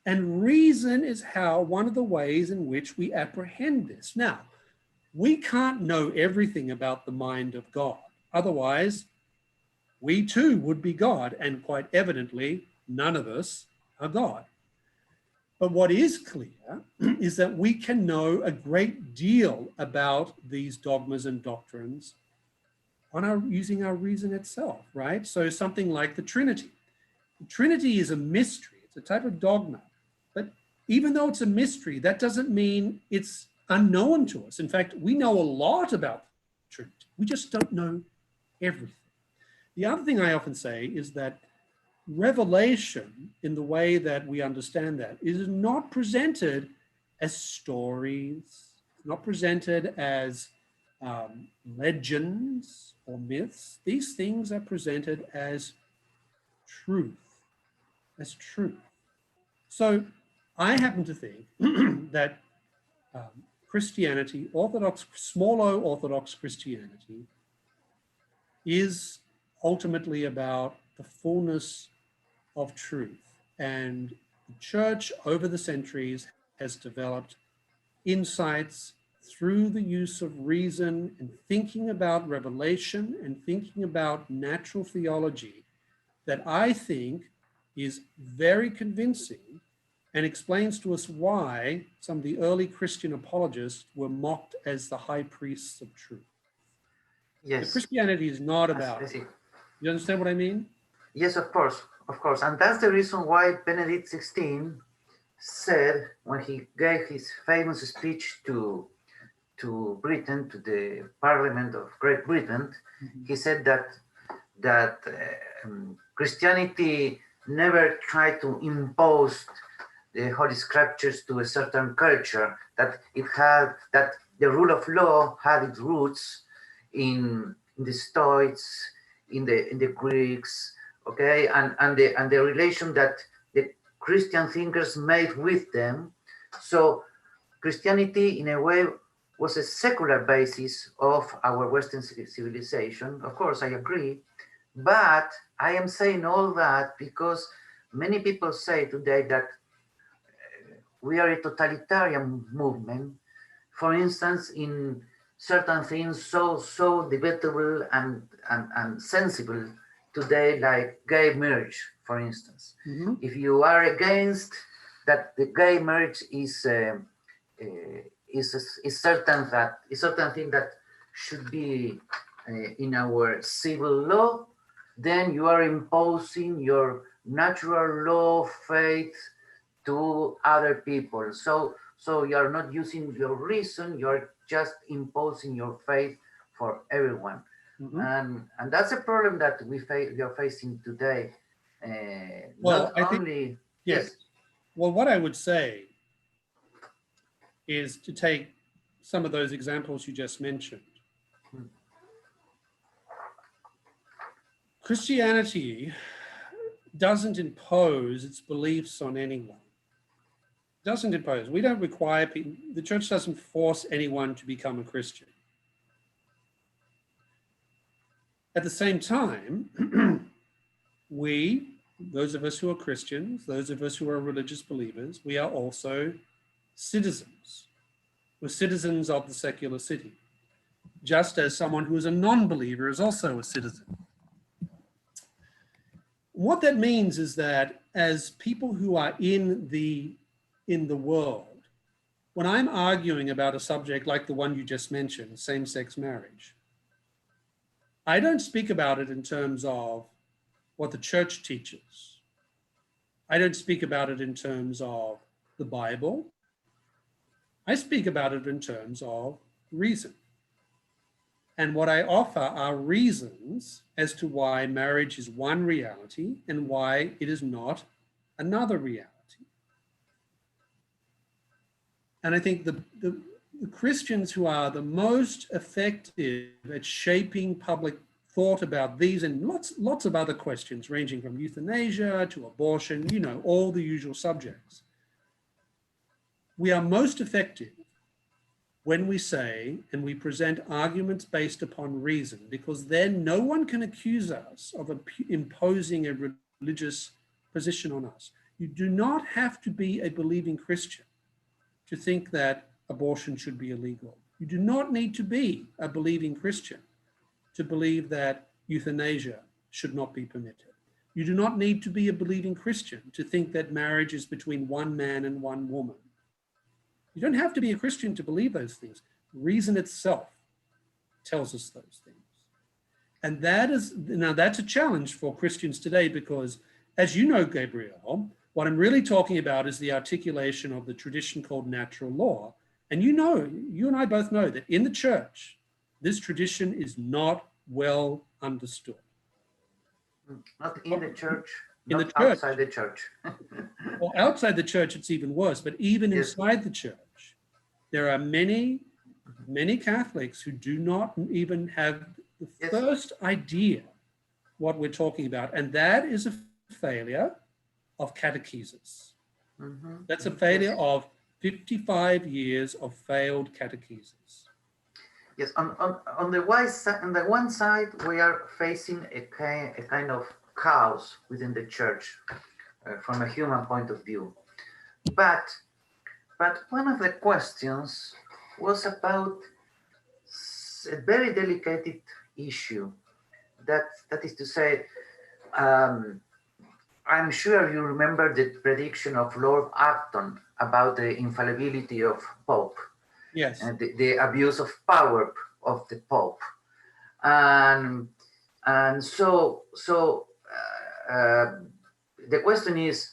And reason is one of the ways in which we apprehend this. Now, we can't know everything about the mind of God. Otherwise, we too would be God, and quite evidently, none of us are God. But what is clear is that we can know a great deal about these dogmas and doctrines using our reason itself, right? So something like the Trinity. The Trinity is a mystery. It's a type of dogma. But even though it's a mystery, that doesn't mean it's unknown to us. In fact, we know a lot about the Trinity. We just don't know everything. The other thing I often say is that revelation, in the way that we understand that, is not presented as stories, not presented as legends or myths. These things are presented as truth, So I happen to think that Christianity, small o Orthodox Christianity, is ultimately about the fullness of truth. And the church over the centuries has developed insights through the use of reason and thinking about revelation and thinking about natural theology that I think is very convincing and explains to us why some of the early Christian apologists were mocked as the high priests of truth. Yes. Christianity is not about, you understand what I mean? Yes, of course. And that's the reason why Benedict XVI said, when he gave his famous speech to Britain, to the Parliament of Great Britain, he said that Christianity never tried to impose the Holy Scriptures to a certain culture, that the rule of law had its roots in the Stoics, in the Greeks, okay, and the relation that the Christian thinkers made with them. So Christianity, in a way, was a secular basis of our Western civilization. Of course, I agree, but I am saying all that because many people say today that we are a totalitarian movement, for instance, in certain things so debatable and sensible today, like gay marriage, for instance. If you are against that, the gay marriage is a certain thing that should be in our civil law, then you are imposing your natural law of faith to other people. So you are not using your reason, you are just imposing your faith for everyone. And that's a problem that we are facing today. Well, yes. Well, what I would say is to take some of those examples you just mentioned. Christianity doesn't impose its beliefs on anyone. Doesn't impose. We don't require people, the church doesn't force anyone to become a Christian. At the same time, those of us who are Christians, those of us who are religious believers, we are also citizens. We're citizens of the secular city, just as someone who is a non-believer is also a citizen. What that means is that as people who are in the world, when I'm arguing about a subject like the one you just mentioned, same-sex marriage, I don't speak about it in terms of what the church teaches. I don't speak about it in terms of the Bible. I speak about it in terms of reason. And what I offer are reasons as to why marriage is one reality and why it is not another reality. And I think the Christians who are the most effective at shaping public thought about these and lots of other questions, ranging from euthanasia to abortion, all the usual subjects, we are most effective when we say and we present arguments based upon reason, because then no one can accuse us of imposing a religious position on us. You do not have to be a believing Christian to think that abortion should be illegal. You do not need to be a believing Christian to believe that euthanasia should not be permitted. You do not need to be a believing Christian to think that marriage is between one man and one woman. You don't have to be a Christian to believe those things. Reason itself tells us those things. And that's a challenge for Christians today, because as you know, Gabriel, what I'm really talking about is the articulation of the tradition called natural law. And you know, you and I both know that in the church, this tradition is not well understood. Not in the church, in not the church. outside the church. Well, outside the church, it's even worse, but even Yes. inside the church, there are many Catholics who do not even have the Yes. first idea what we're talking about. And that is a failure of catechesis. Mhm. That's a failure of 55 years of failed catechesis. Yes, on the one side, we are facing a kind of chaos within the church from a human point of view. But one of the questions was about a very delicate issue. That is to say, I'm sure you remember the prediction of Lord Acton about the infallibility of Pope. Yes. And the abuse of power of the Pope, and so the question is,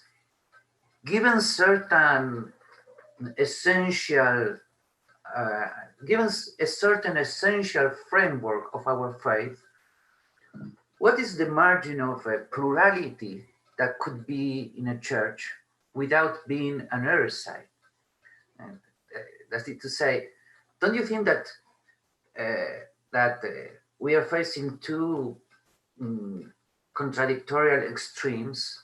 given certain essential framework of our faith, what is the margin of plurality that could be in a church without being an heresy? And that's it to say, don't you think that we are facing two contradictory extremes?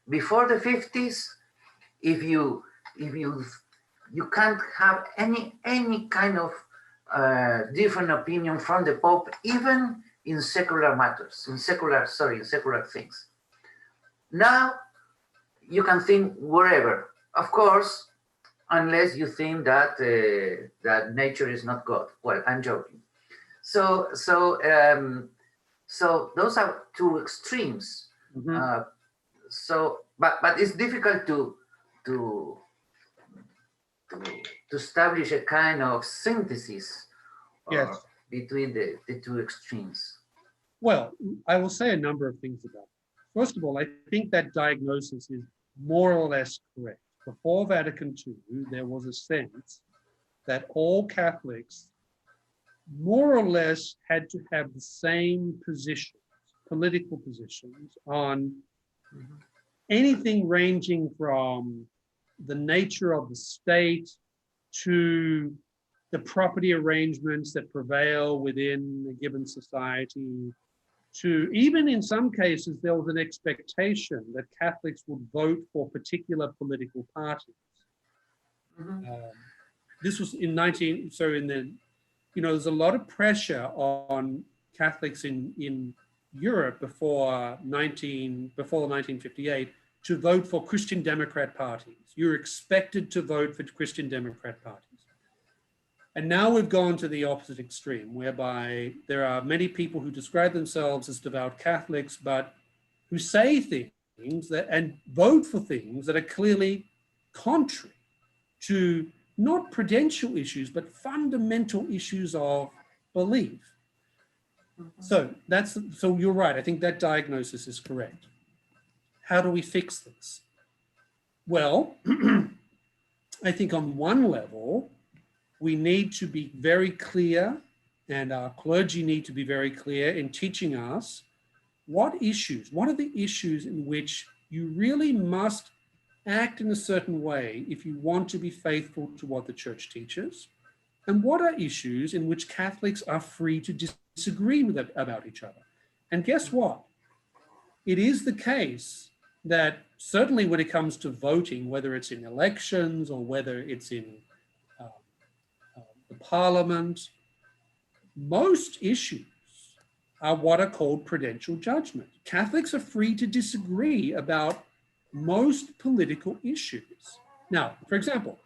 Before the 50s, if you can't have any kind of different opinion from the Pope, even in secular matters, in secular things. Now you can think wherever, of course, unless you think that that nature is not God. Well, I'm joking. So those are two extremes. Mm-hmm. But it's difficult to establish a kind of synthesis Yes. between the two extremes. Well, I will say a number of things about it. First of all, I think that diagnosis is more or less correct. Before Vatican II, there was a sense that all Catholics more or less had to have the same positions, political positions, on anything ranging from the nature of the state to the property arrangements that prevail within a given society, to even in some cases, there was an expectation that Catholics would vote for particular political parties. Mm-hmm. This was there's a lot of pressure on Catholics in Europe before 1958 to vote for Christian Democrat parties. You're expected to vote for Christian Democrat parties. And now we've gone to the opposite extreme, whereby there are many people who describe themselves as devout Catholics, but who say things and vote for things that are clearly contrary to not prudential issues, but fundamental issues of belief. Mm-hmm. So you're right. I think that diagnosis is correct. How do we fix this? Well, I think on one level, we need to be very clear, and our clergy need to be very clear in teaching us what are the issues in which you really must act in a certain way if you want to be faithful to what the church teaches, and what are issues in which Catholics are free to disagree about each other. And guess what? It is the case that certainly when it comes to voting, whether it's in elections or whether it's in the parliament, most issues are what are called prudential judgment. Catholics are free to disagree about most political issues. Now, for example,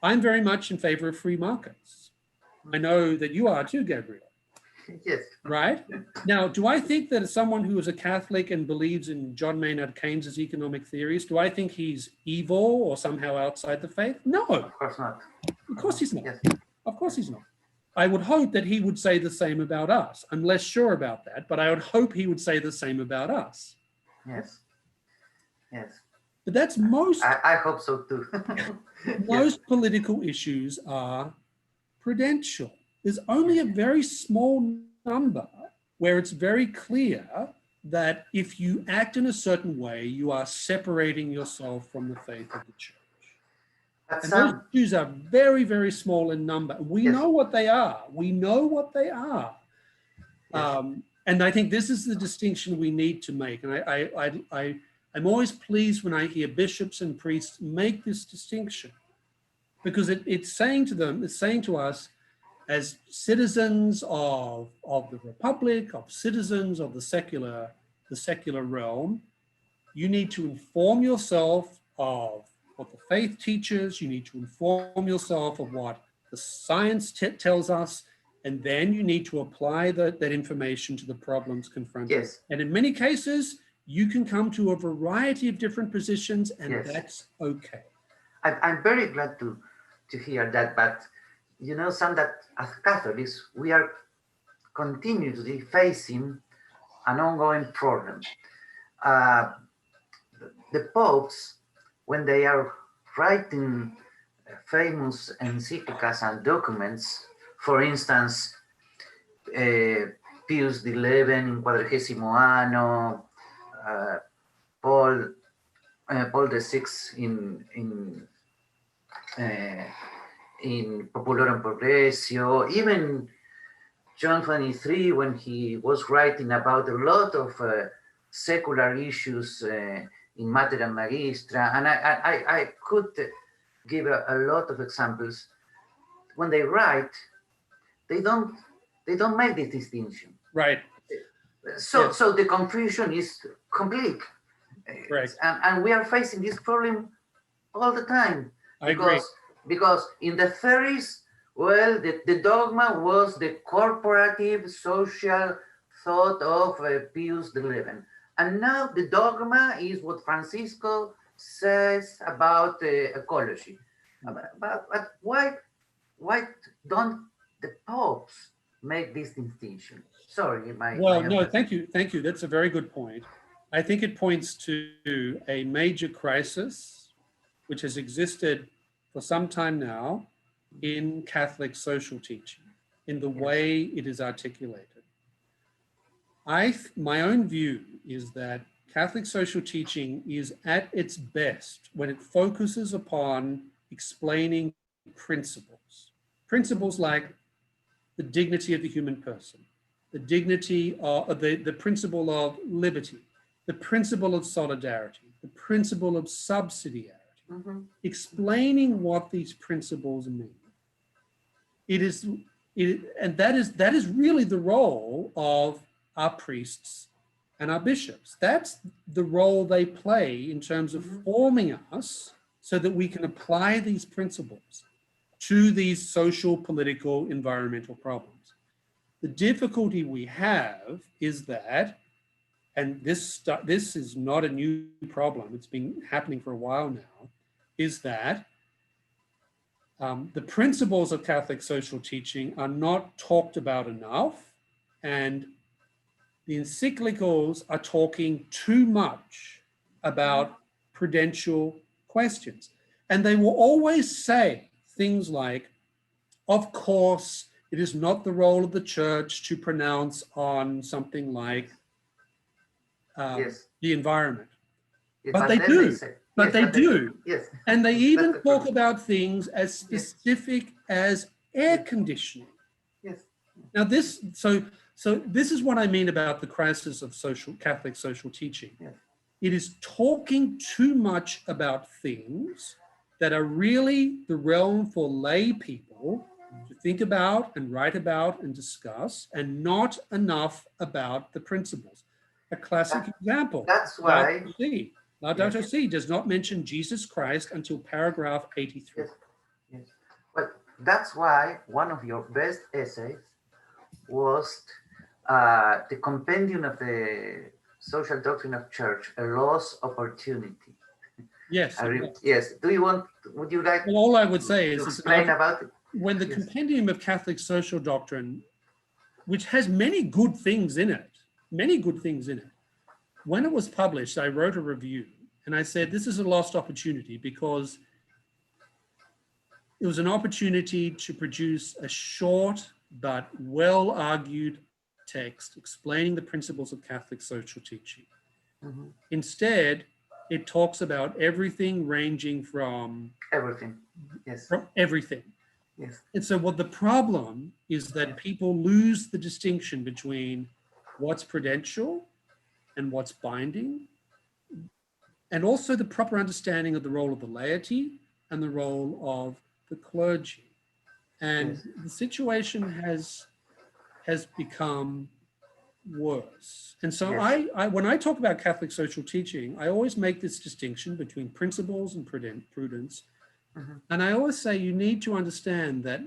I'm very much in favor of free markets. I know that you are too, Gabriel. Yes. Right? Now, do I think that as someone who is a Catholic and believes in John Maynard Keynes's economic theories, do I think he's evil or somehow outside the faith? No. Of course not. Of course he's not. Yes. Of course he's not. I would hope that he would say the same about us. I'm less sure about that, but I would hope he would say the same about us. Yes. Yes. But that's most... I hope so too. Most political issues are prudential. There's only a very small number where it's very clear that if you act in a certain way, you are separating yourself from the faith of the church. And those issues are very, very small in number. We know what they are. We know what they are. Yes. And I think this is the distinction we need to make. And I'm always pleased when I hear bishops and priests make this distinction, because it's saying to them, it's saying to us, as citizens of the Republic, of citizens of the secular realm, you need to inform yourself of what the faith teaches, you need to inform yourself of what the science tells us, and then you need to apply that information to the problems confronted. Yes. And in many cases, you can come to a variety of different positions, and that's okay. I'm very glad to hear that, but you know, some that as Catholics, we are continuously facing an ongoing problem. The popes, when they are writing famous encyclicals and documents, for instance, Pius XI in 40º anno, Paul VI in Populorum Progressio, even John 23 when he was writing about a lot of secular issues in Mater Magistra, and I could give a lot of examples. When they write, they don't make this distinction. Right. So the confusion is complete. Right. And we are facing this problem all the time. I agree. Because in the 30s, well, the dogma was the corporative social thought of Pius XI. And now the dogma is what Francisco says about ecology. But why don't the popes make this distinction? Sorry, thank you. That's a very good point. I think it points to a major crisis which has existed for some time now in Catholic social teaching, in the way it is articulated. My own view is that Catholic social teaching is at its best when it focuses upon explaining principles like the dignity of the human person, the dignity of the principle of liberty, the principle of solidarity, the principle of subsidiarity, explaining what these principles mean. And that is really the role of our priests and our bishops. That's the role they play in terms of forming us so that we can apply these principles to these social, political, environmental problems. The difficulty we have is that, and this is not a new problem, it's been happening for a while now, is that the principles of Catholic social teaching are not talked about enough, and the encyclicals are talking too much about prudential questions. And they will always say things like, of course, it is not the role of the church to pronounce on something like the environment. Yes, but they do. But they do. Yes. And they even talk about things as specific as air conditioning. Yes. Now so this is what I mean about the crisis of Catholic social teaching. Yes. it is talking too much about things that are really the realm for lay people to think about and write about and discuss, and not enough about the principles. A classic example. That's why Laudato Si does not mention Jesus Christ until paragraph 83. Yes, yes. Well, that's why one of your best essays was the compendium of the social doctrine of church, a lost opportunity. Yes. Yes. Would you like? Well, all I would say is explain about it? When the compendium of Catholic social doctrine, which has many good things in it, when it was published, I wrote a review and I said, this is a lost opportunity because it was an opportunity to produce a short but well-argued text explaining the principles of Catholic social teaching. Mm-hmm. Instead, it talks about everything ranging from everything. Yes. From everything. Yes. And so what the problem is that people lose the distinction between what's prudential and what's binding, and also the proper understanding of the role of the laity and the role of the clergy. And Yes. the situation has become worse. And so Yes. I when I talk about Catholic social teaching, I always make this distinction between principles and prudence. Mm-hmm. And I always say you need to understand that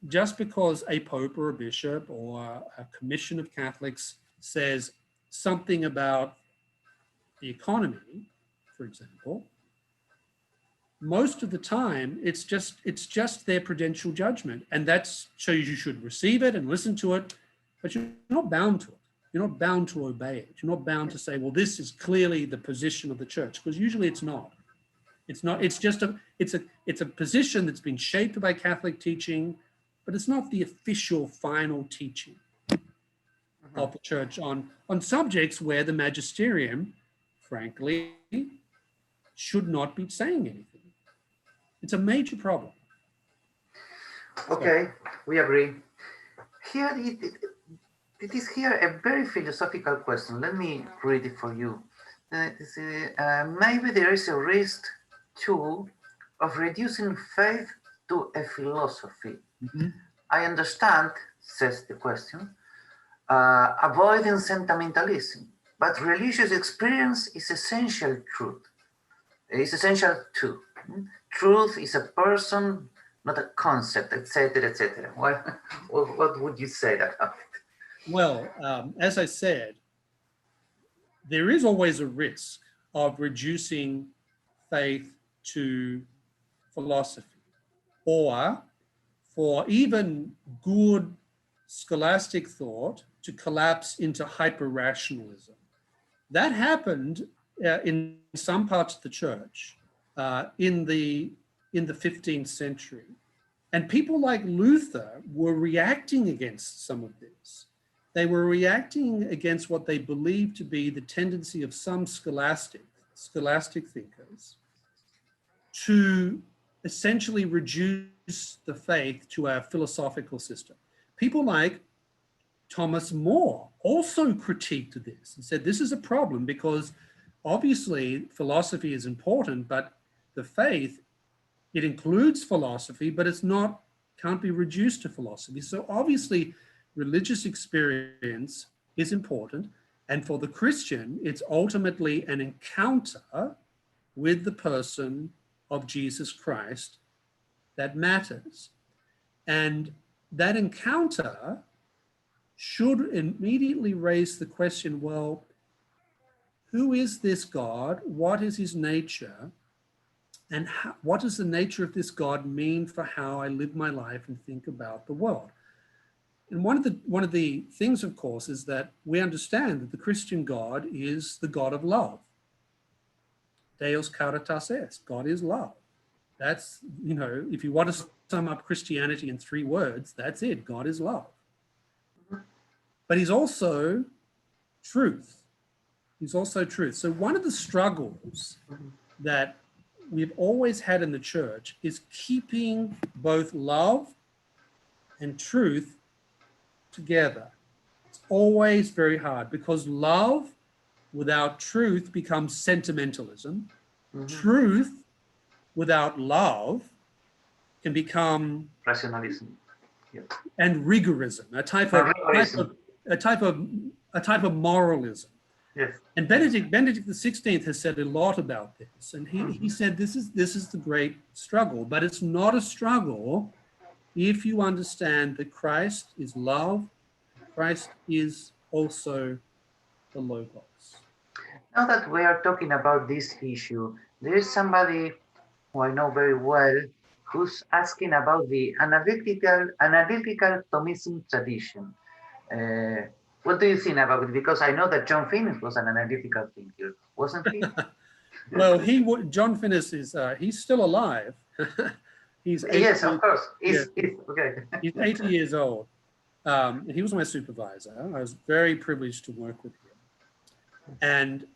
just because a pope or a bishop or a commission of Catholics says something about the economy, for example, most of the time it's just their prudential judgment, and that's so you should receive it and listen to it, but you're not bound to it. You're not bound to obey it. You're not bound to say, well, this is clearly the position of the church, because usually it's not. It's not. It's just it's a position that's been shaped by Catholic teaching, but it's not the official final teaching of the church on subjects where the magisterium, frankly, should not be saying anything. It's a major problem. Okay, we agree. Here it is here a very philosophical question. Let me read it for you. Maybe there is a risk too of reducing faith to a philosophy. Mm-hmm. I understand, says the question, avoiding sentimentalism, but religious experience is essential truth. It's essential too. Truth is a person, not a concept, etc., etc. What would you say about it? Well, as I said, there is always a risk of reducing faith to philosophy, or for even good scholastic thought to collapse into hyper-rationalism. That happened in some parts of the church in the 15th century. And people like Luther were reacting against some of this. They were reacting against what they believed to be the tendency of some scholastic thinkers to essentially reduce the faith to a philosophical system. People like Thomas More also critiqued this and said this is a problem because obviously philosophy is important, but the faith, it includes philosophy, but can't be reduced to philosophy. So obviously religious experience is important. And for the Christian, it's ultimately an encounter with the person of Jesus Christ that matters. And that encounter should immediately raise the question, well, who is this God? What is his nature? And what does the nature of this God mean for how I live my life and think about the world? And one of the things, of course, is that we understand that the Christian God is the God of love. Deus caritas est, God is love. That's, if you want to sum up Christianity in 3 words, that's it, God is love. But he's also truth. He's also truth. So one of the struggles that we've always had in the church is keeping both love and truth together. It's always very hard because love without truth becomes sentimentalism. Truth without love can become rationalism. Yeah. And rigorism, a type of moralism. Yes. And Benedict XVI has said a lot about this, and he said this is the great struggle, but it's not a struggle if you understand that Christ is love, Christ is also the Logos. Now that we are talking about this issue, there is somebody who I know very well who's asking about the analytical Thomism tradition. What do you think about it? Because I know that John Finnis was an analytical thinker, wasn't he? Well, John Finnis is he's still alive. He's 80 yes, of course. Okay. He's 80 years old. He was my supervisor. I was very privileged to work with him, and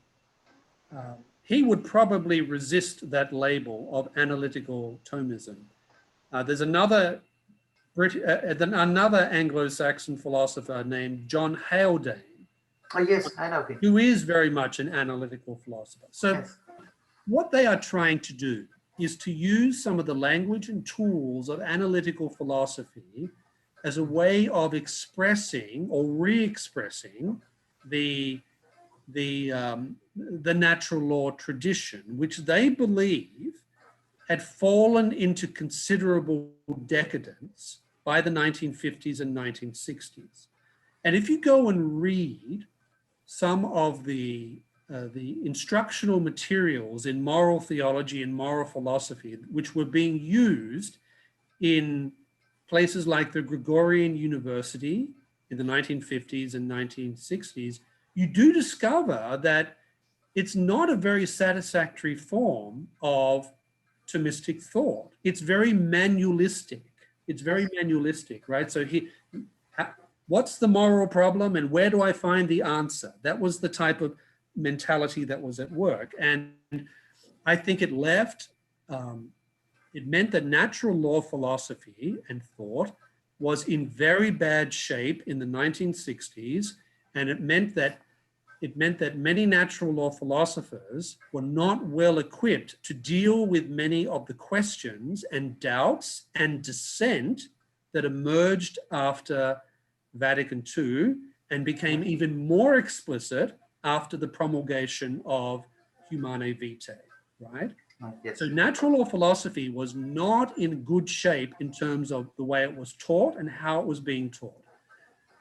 he would probably resist that label of analytical Thomism. There's another Anglo-Saxon philosopher named John Haldane. Oh, yes, I know him. Who is very much an analytical philosopher. So yes. What they are trying to do is to use some of the language and tools of analytical philosophy as a way of expressing or re-expressing the natural law tradition, which they believe had fallen into considerable decadence by the 1950s and 1960s. And if you go and read some of the instructional materials in moral theology and moral philosophy, which were being used in places like the Gregorian University in the 1950s and 1960s, you do discover that it's not a very satisfactory form of Thomistic thought. It's very manualistic. It's very manualistic, right? So what's the moral problem and where do I find the answer? That was the type of mentality that was at work. And I think it left, it meant that natural law philosophy and thought was in very bad shape in the 1960s. And it meant that many natural law philosophers were not well equipped to deal with many of the questions and doubts and dissent that emerged after Vatican II and became even more explicit after the promulgation of Humanae Vitae, right? Yes. So natural law philosophy was not in good shape in terms of the way it was taught and how it was being taught.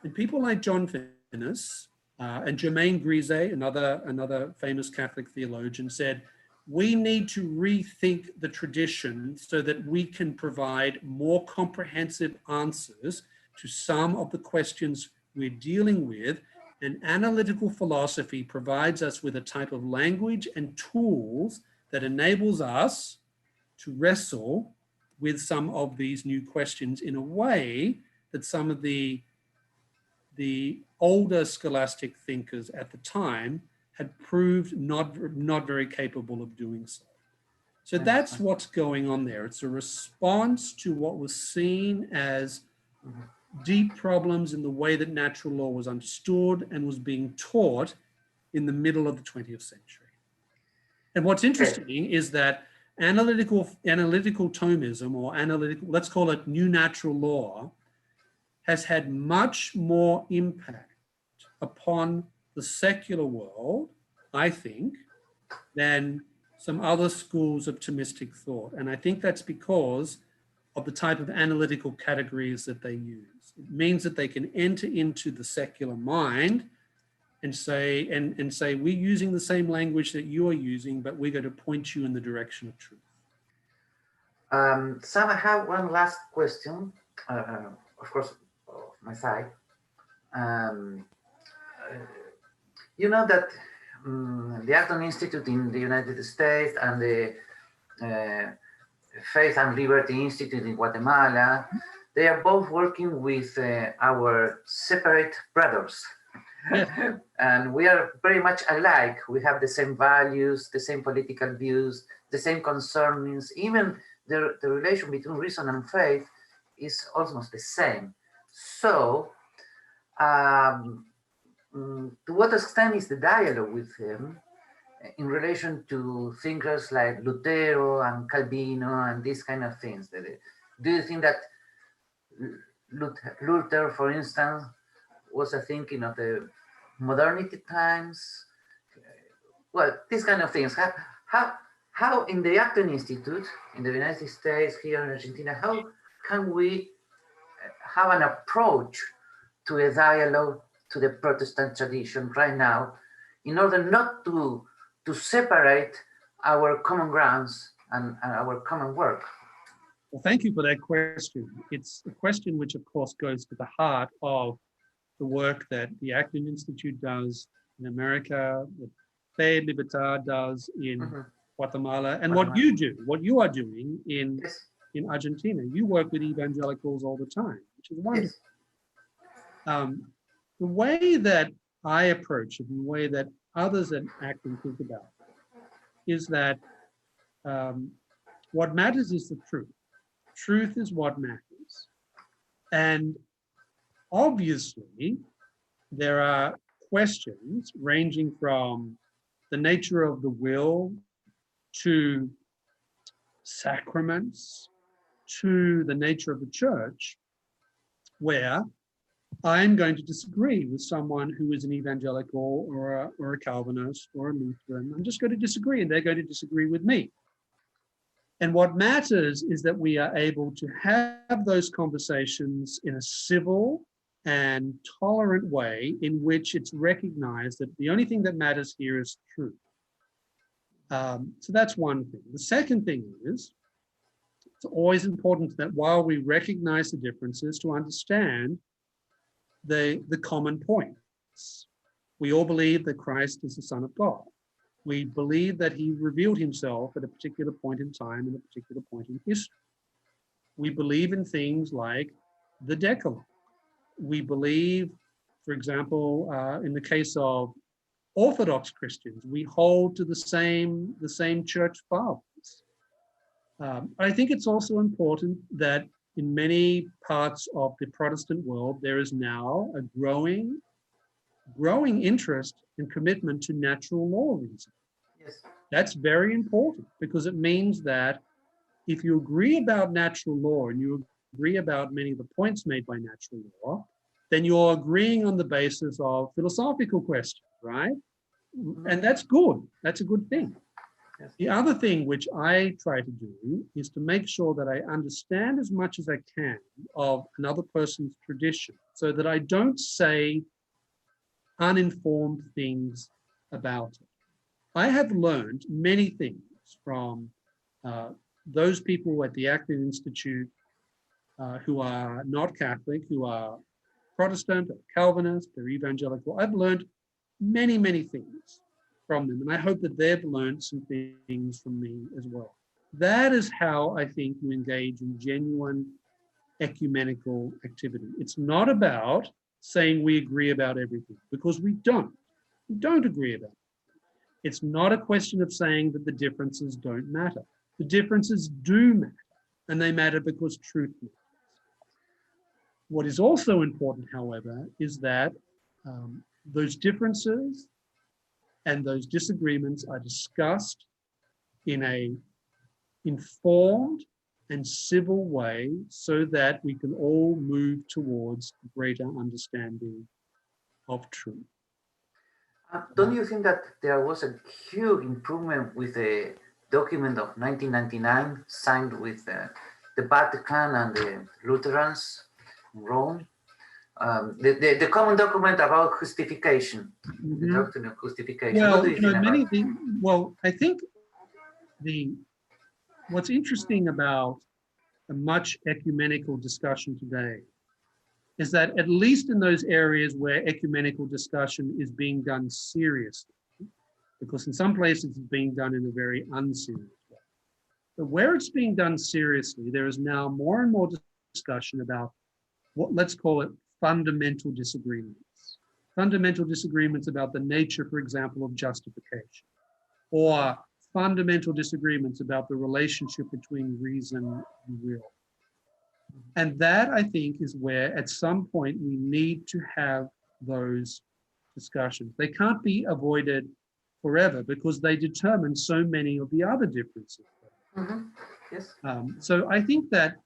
And people like John Finnis, and Germain Grisey, another famous Catholic theologian, said, we need to rethink the tradition so that we can provide more comprehensive answers to some of the questions we're dealing with. And analytical philosophy provides us with a type of language and tools that enables us to wrestle with some of these new questions in a way that some of the older scholastic thinkers at the time had proved not very capable of doing so. So that's what's going on there. It's a response to what was seen as deep problems in the way that natural law was understood and was being taught in the middle of the 20th century. And what's interesting is that analytical Thomism, or analytical, let's call it new natural law, has had much more impact upon the secular world, I think, than some other schools of Thomistic thought. And I think that's because of the type of analytical categories that they use. It means that they can enter into the secular mind and say, we're using the same language that you are using, but we're going to point you in the direction of truth. Sam, I have one last question, of course, on my side. You know that the Acton Institute in the United States and the Faith and Liberty Institute in Guatemala, they are both working with our separate brothers. Yeah. And we are very much alike. We have the same values, the same political views, the same concerns. Even the relation between reason and faith is almost the same. So to what extent is the dialogue with him in relation to thinkers like Lutero and Calvino and these kind of things? Do you think that Luther, for instance, was a thinking of the modernity times? Well, these kind of things. How in the Acton Institute in the United States, here in Argentina, how can we have an approach to a dialogue to the Protestant tradition right now in order not to separate our common grounds and our common work? Well, thank you for that question. It's a question which, of course, goes to the heart of the work that the Acton Institute does in America, that Fe Libertad does in Guatemala, and what you are doing in Argentina. You work with evangelicals all the time, which is wonderful. Yes. The way that I approach it, and the way that others at Acton think about it, is that what matters is the truth. Truth is what matters. And obviously, there are questions ranging from the nature of the will to sacraments to the nature of the church, where I'm going to disagree with someone who is an evangelical or a Calvinist or a Lutheran. I'm just going to disagree, and they're going to disagree with me. And what matters is that we are able to have those conversations in a civil and tolerant way in which it's recognized that the only thing that matters here is truth. So that's one thing. The second thing is, it's always important that while we recognize the differences, to understand the common points. We all believe that Christ is the Son of God. We believe that he revealed himself at a particular point in time and a particular point in history. We believe in things like the Decalogue. We believe, for example, in the case of Orthodox Christians, we hold to the same church fathers. I think it's also important that in many parts of the Protestant world, there is now a growing interest and commitment to natural law reason. Yes. That's very important, because it means that if you agree about natural law and you agree about many of the points made by natural law, then you're agreeing on the basis of philosophical questions, right? And that's good. That's a good thing. Yes. The other thing which I try to do is to make sure that I understand as much as I can of another person's tradition, so that I don't say uninformed things about it. I have learned many things from those people at the Acton Institute who are not Catholic, who are Protestant, or Calvinist, or evangelical. I've learned many, many things from them, and I hope that they've learned some things from me as well. That is how I think you engage in genuine ecumenical activity. It's not about saying we agree about everything, because we don't. We don't agree about it. It's not a question of saying that the differences don't matter. The differences do matter, and they matter because truth matters. What is also important, however, is that those differences and those disagreements are discussed in an informed and civil way, so that we can all move towards greater understanding of truth. Don't you think that there was a huge improvement with the document of 1999 signed with the Vatican and the Lutherans in Rome? The common document about justification, the doctrine of justification. Well, what do you think about it? Well, I think what's interesting about a much ecumenical discussion today is that, at least in those areas where ecumenical discussion is being done seriously, because in some places it's being done in a very unserious way, but where it's being done seriously, there is now more and more discussion about what, let's call it, fundamental disagreements. Fundamental disagreements about the nature, for example, of justification, or fundamental disagreements about the relationship between reason and will. And that, I think, is where at some point we need to have those discussions. They can't be avoided forever because they determine so many of the other differences. Yes. So I think that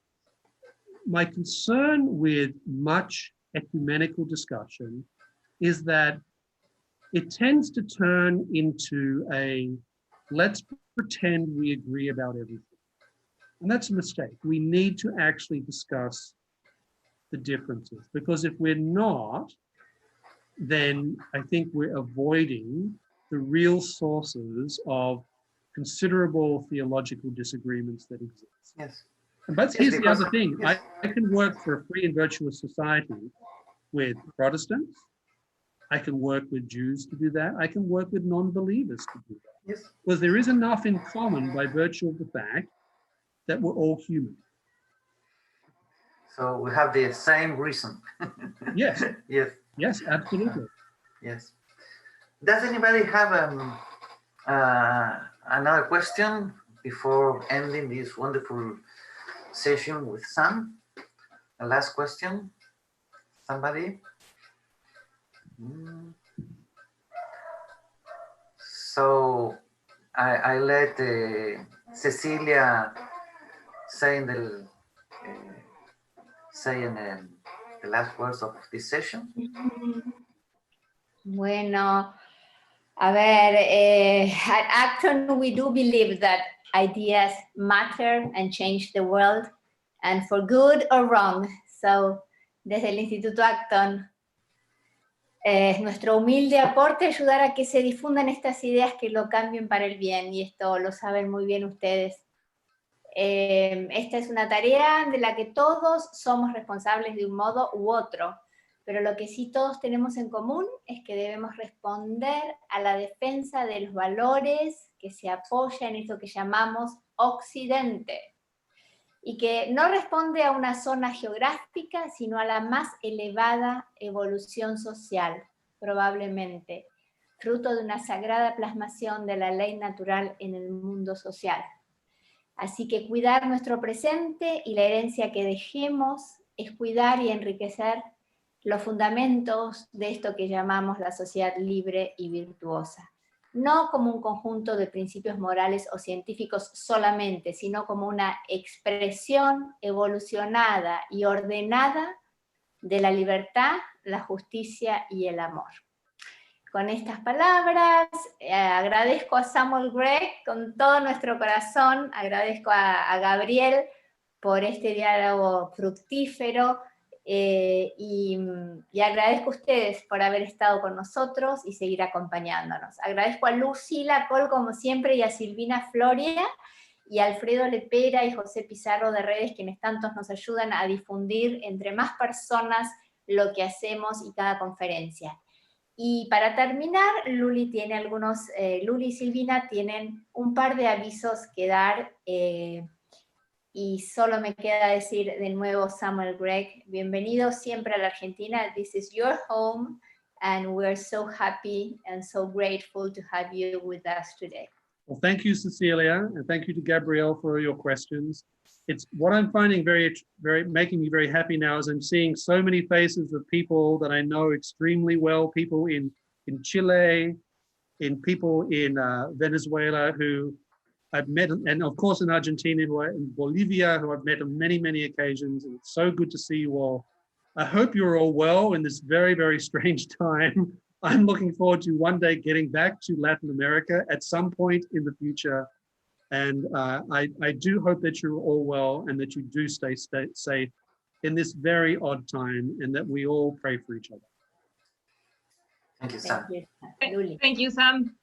my concern with much ecumenical discussion is that it tends to turn into a let's pretend we agree about everything. And that's a mistake. We need to actually discuss the differences, because if we're not, then I think we're avoiding the real sources of considerable theological disagreements that exist. Yes. But here's the other thing. Yes. I can work for a free and virtuous society with Protestants. I can work with Jews to do that. I can work with non-believers to do that. Yes. Because there is enough in common by virtue of the fact that we're all human. So we have the same reason. Yes. Yes. Yes, absolutely. Yes. Does anybody have another question before ending this wonderful session with Sam? A last question? Somebody? So I let Cecilia say in the last words of this session. Bueno, a ver, at Acton we do believe that ideas matter and change the world, and for good or wrong. So, desde el Instituto Acton, nuestro humilde aporte ayudar a que se difundan estas ideas que lo cambien para el bien, y esto lo saben muy bien ustedes. Esta es una tarea de la que todos somos responsables de un modo u otro, pero lo que sí todos tenemos en común es que debemos responder a la defensa de los valores que se apoyan en esto que llamamos occidente, y que no responde a una zona geográfica, sino a la más elevada evolución social, probablemente, fruto de una sagrada plasmación de la ley natural en el mundo social. Así que cuidar nuestro presente y la herencia que dejemos es cuidar y enriquecer los fundamentos de esto que llamamos la sociedad libre y virtuosa. No como un conjunto de principios morales o científicos solamente, sino como una expresión evolucionada y ordenada de la libertad, la justicia y el amor. Con estas palabras, agradezco a Samuel Gregg con todo nuestro corazón, agradezco a Gabriel por este diálogo fructífero, y agradezco a ustedes por haber estado con nosotros y seguir acompañándonos. Agradezco a Lucila Col, como siempre, y a Silvina Floria, y a Alfredo Lepera y José Pizarro de Redes, quienes tantos nos ayudan a difundir entre más personas lo que hacemos y cada conferencia. Y para terminar, Luli y Silvina tienen un par de avisos que dar, y solo me queda decir de nuevo, Samuel Gregg, bienvenido siempre a la Argentina. This is your home, and we're so happy and so grateful to have you with us today. Well, thank you, Cecilia, and thank you to Gabriel for your questions. It's what I'm finding making me very happy now is I'm seeing so many faces of people that I know extremely well, people in Chile, in people in Venezuela who I've met, and of course in Argentina, in Bolivia, who I've met on many, many occasions. And it's so good to see you all. I hope you're all well in this very, very strange time. I'm looking forward to one day getting back to Latin America at some point in the future. And I do hope that you're all well and that you do stay safe in this very odd time, and that we all pray for each other. Thank you, Sam. Thank you, Sam.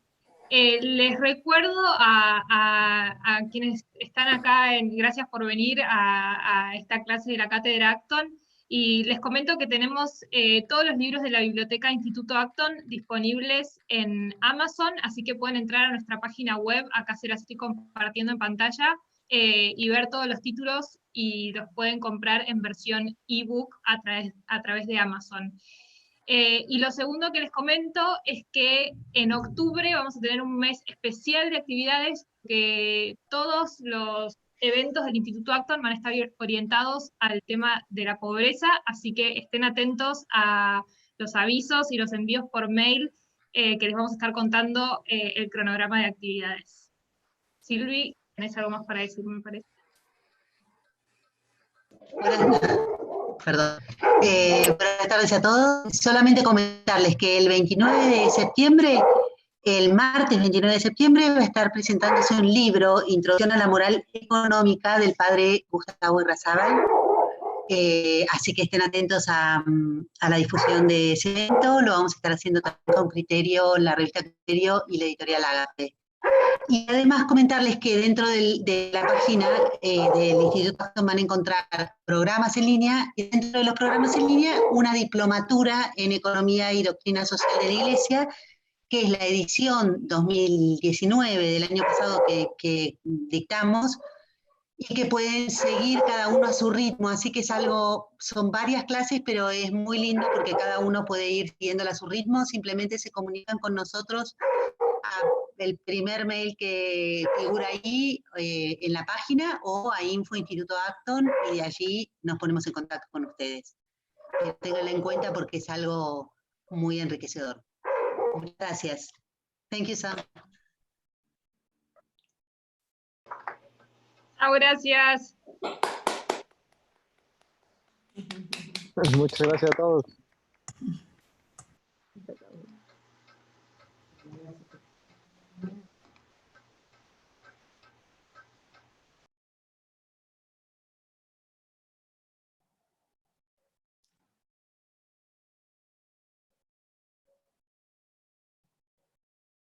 Les recuerdo a quienes están acá, gracias por venir a esta clase de la Cátedra Acton, y les comento que tenemos todos los libros de la Biblioteca Instituto Acton disponibles en Amazon, así que pueden entrar a nuestra página web, acá se las estoy compartiendo en pantalla, y ver todos los títulos, y los pueden comprar en versión ebook a través de Amazon. Y lo segundo que les comento es que en octubre vamos a tener un mes especial de actividades, que todos los eventos del Instituto Acton van a estar orientados al tema de la pobreza, así que estén atentos a los avisos y los envíos por mail que les vamos a estar contando el cronograma de actividades. Silvi, ¿tenés algo más para decir, me parece? Perdón. Buenas tardes a todos. Solamente comentarles que el 29 de septiembre, el martes 29 de septiembre, va a estar presentándose un libro, Introducción a la Moral Económica, del padre Gustavo Razón. Así que estén atentos a la difusión de ese evento. Lo vamos a estar haciendo también con Criterio, la revista Criterio y la editorial Agape. Y además comentarles que dentro de la página del Instituto Acton van a encontrar programas en línea, y dentro de los programas en línea una diplomatura en Economía y Doctrina Social de la Iglesia, que es la edición 2019 del año pasado que dictamos, y que pueden seguir cada uno a su ritmo, así que es algo, son varias clases, pero es muy lindo porque cada uno puede ir siguiéndola a su ritmo, simplemente se comunican con nosotros el primer mail que figura ahí en la página o a Info Instituto Acton, y de allí nos ponemos en contacto con ustedes. Ténganlo en cuenta porque es algo muy enriquecedor. Muchas gracias. Thank you, Sam. Chao, gracias. Muchas gracias a todos.